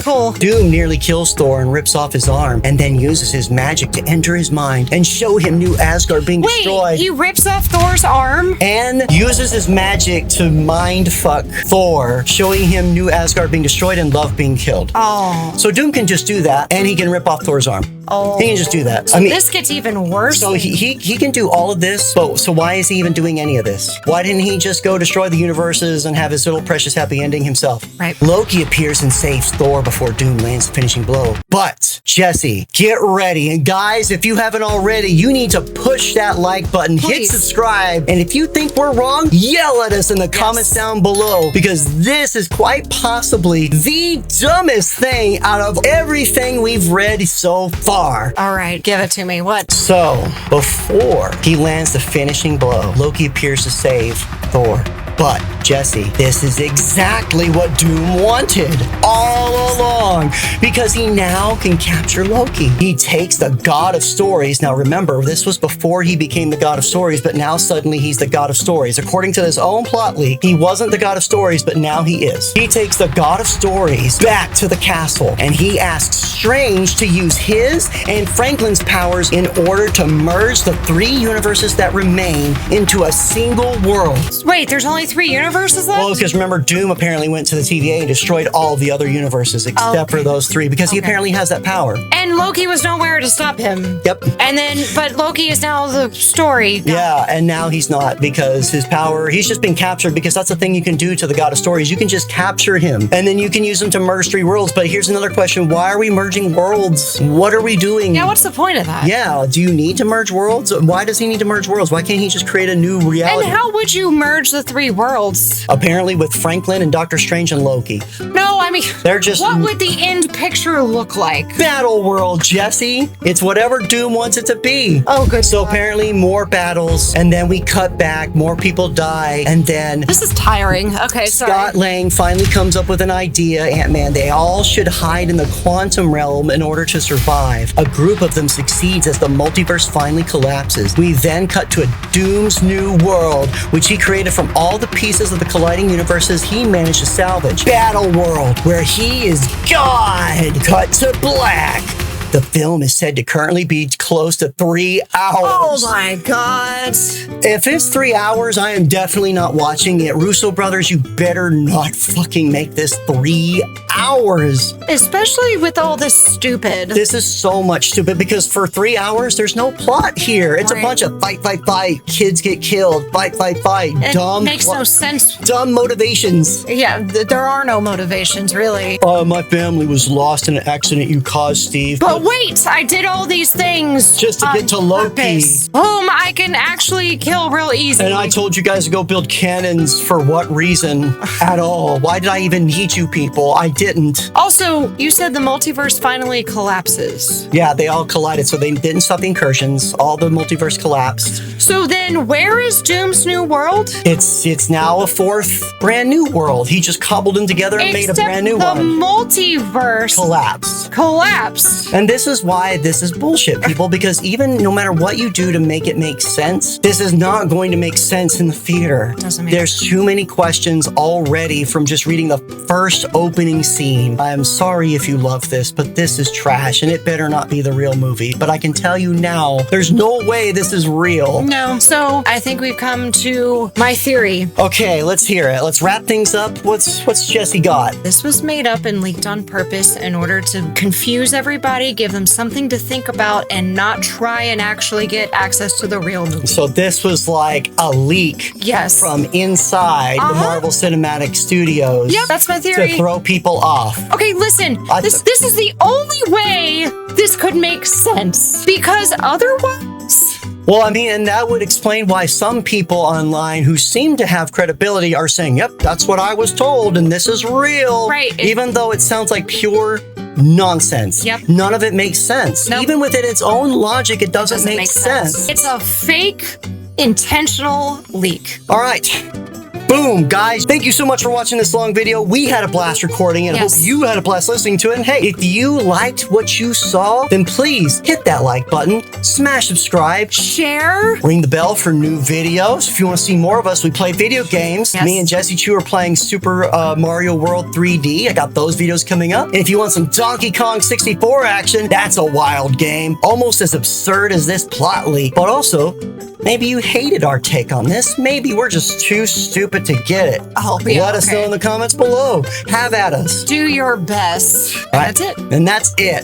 cool. Doom nearly kills Thor and rips off his arm, and then uses his magic to enter his mind and show him New Asgard being destroyed. He rips off Thor's arm? And uses his magic to mind fuck Thor, showing him New Asgard being destroyed and Love being killed. Oh. So Doom can just do that, and he can rip off Thor's arm. Oh. He can just do that. So this gets even worse. So he can do all of this, but so why is he even doing any of this? Why didn't he just go destroy the universes and have his little precious happy ending himself? Right. Loki appears and saves Thor before Doom lands the finishing blow. But, Jesse, get ready. And guys, if you haven't already, you need to push that like button, hit subscribe, and if you think we're wrong, yell at us in the comments down below, because this is quite possibly the dumbest thing out of everything we've read so far. All right, give it to me. What? So, before he lands the finishing blow, Loki appears to save Thor. But, Jesse, this is exactly what Doom wanted all along, because he now can capture Loki. He takes the God of Stories. Now remember, this was before he became the God of Stories, but now suddenly he's the God of Stories. According to his own plot leak, he wasn't the God of Stories, but now he is. He takes the God of Stories back to the castle, and he asks Strange to use his and Franklin's powers in order to merge the 3 universes that remain into a single world. Wait, there's only 3 universes left? Well, because remember, Doom apparently went to the TVA and destroyed all the other universes except for those 3, because he apparently has that power. And Loki was nowhere to stop him. Yep. And then, but Loki is now the story. Yeah, and now he's not, because his power, he's just been captured, because that's the thing you can do to the God of Stories. You can just capture him, and then you can use him to merge 3 worlds. But here's another question. Why are we merging worlds? What are we doing? Yeah, what's the point of that? Yeah, do you need to merge worlds? Why does he need to merge worlds? Why can't he just create a new reality? And how would you merge the 3 worlds? Apparently with Franklin and Doctor Strange and Loki. No, I mean, they're just... What would the end picture look like? Battle world, Jesse. It's whatever Doom wants it to be. Oh, good. So apparently more battles, and then we cut back, more people die, and then... This is tiring. Okay, sorry. Scott Lang finally comes up with an idea, Ant-Man. They all should hide in the quantum realm in order to survive. A group of them succeeds as the multiverse finally collapses. We then cut to a Doom's new world, which he created from all the pieces of the colliding universes he managed to salvage. Battle world, where he is God. Cut to black. The film is said to currently be close to 3 hours. Oh my God. If it's 3 hours, I am definitely not watching it. Russo brothers, you better not fucking make this 3 hours. Especially with all this stupid. This is so much stupid, because for 3 hours, there's no plot here. It's a bunch of fight, kids get killed, fight. It makes no sense. Dumb motivations. Yeah, there are no motivations, really. My family was lost in an accident you caused, Steve. But wait, I did all these things just to get to on Loki. purpose, whom I can actually kill real easy. And I told you guys to go build cannons for what reason at all? Why did I even need you people? I didn't. Also, you said the multiverse finally collapses. Yeah, they all collided, so they didn't stop the incursions. All the multiverse collapsed. So then where is Doom's new world? It's now a fourth brand new world. He just cobbled them together and made a brand new one. The multiverse collapsed. And this is why this is bullshit, people, because even no matter what you do to make it make sense, this is not going to make sense in the theater. Doesn't make There's too many questions already from just reading the first opening scene. I am sorry if you love this, but this is trash and it better not be the real movie. But I can tell you now, there's no way this is real. No. So I think we've come to my theory. Okay, let's hear it. Let's wrap things up. What's Jesse got? This was made up and leaked on purpose in order to confuse everybody, give them something to think about, and not try and actually get access to the real movie. So this was like a leak Yes. from inside the Marvel Cinematic Studios. Yep, that's my theory. To throw people off. Okay, listen. This is the only way this could make sense. Because otherwise... Well, I mean, and that would explain why some people online who seem to have credibility are saying, yep, that's what I was told, and this is real. Right. Even though it sounds like pure nonsense. Yep. None of it makes sense. Nope. Even within its own logic, it doesn't make sense. It's a fake, intentional leak. All right. Boom, guys. Thank you so much for watching this long video. We had a blast recording it. I hope you had a blast listening to it. And hey, if you liked what you saw, then please hit that like button, smash subscribe, Share. ring the bell for new videos. If you want to see more of us, we play video games. Yes. Me and Jessichu are playing Super Mario World 3D. I got those videos coming up. And if you want some Donkey Kong 64 action, that's a wild game. Almost as absurd as this plot leak. But also, maybe you hated our take on this. Maybe we're just too stupid to get it. Oh, yeah, Let us know in the comments below. Have at us. Do your best. All right. That's it. And that's it.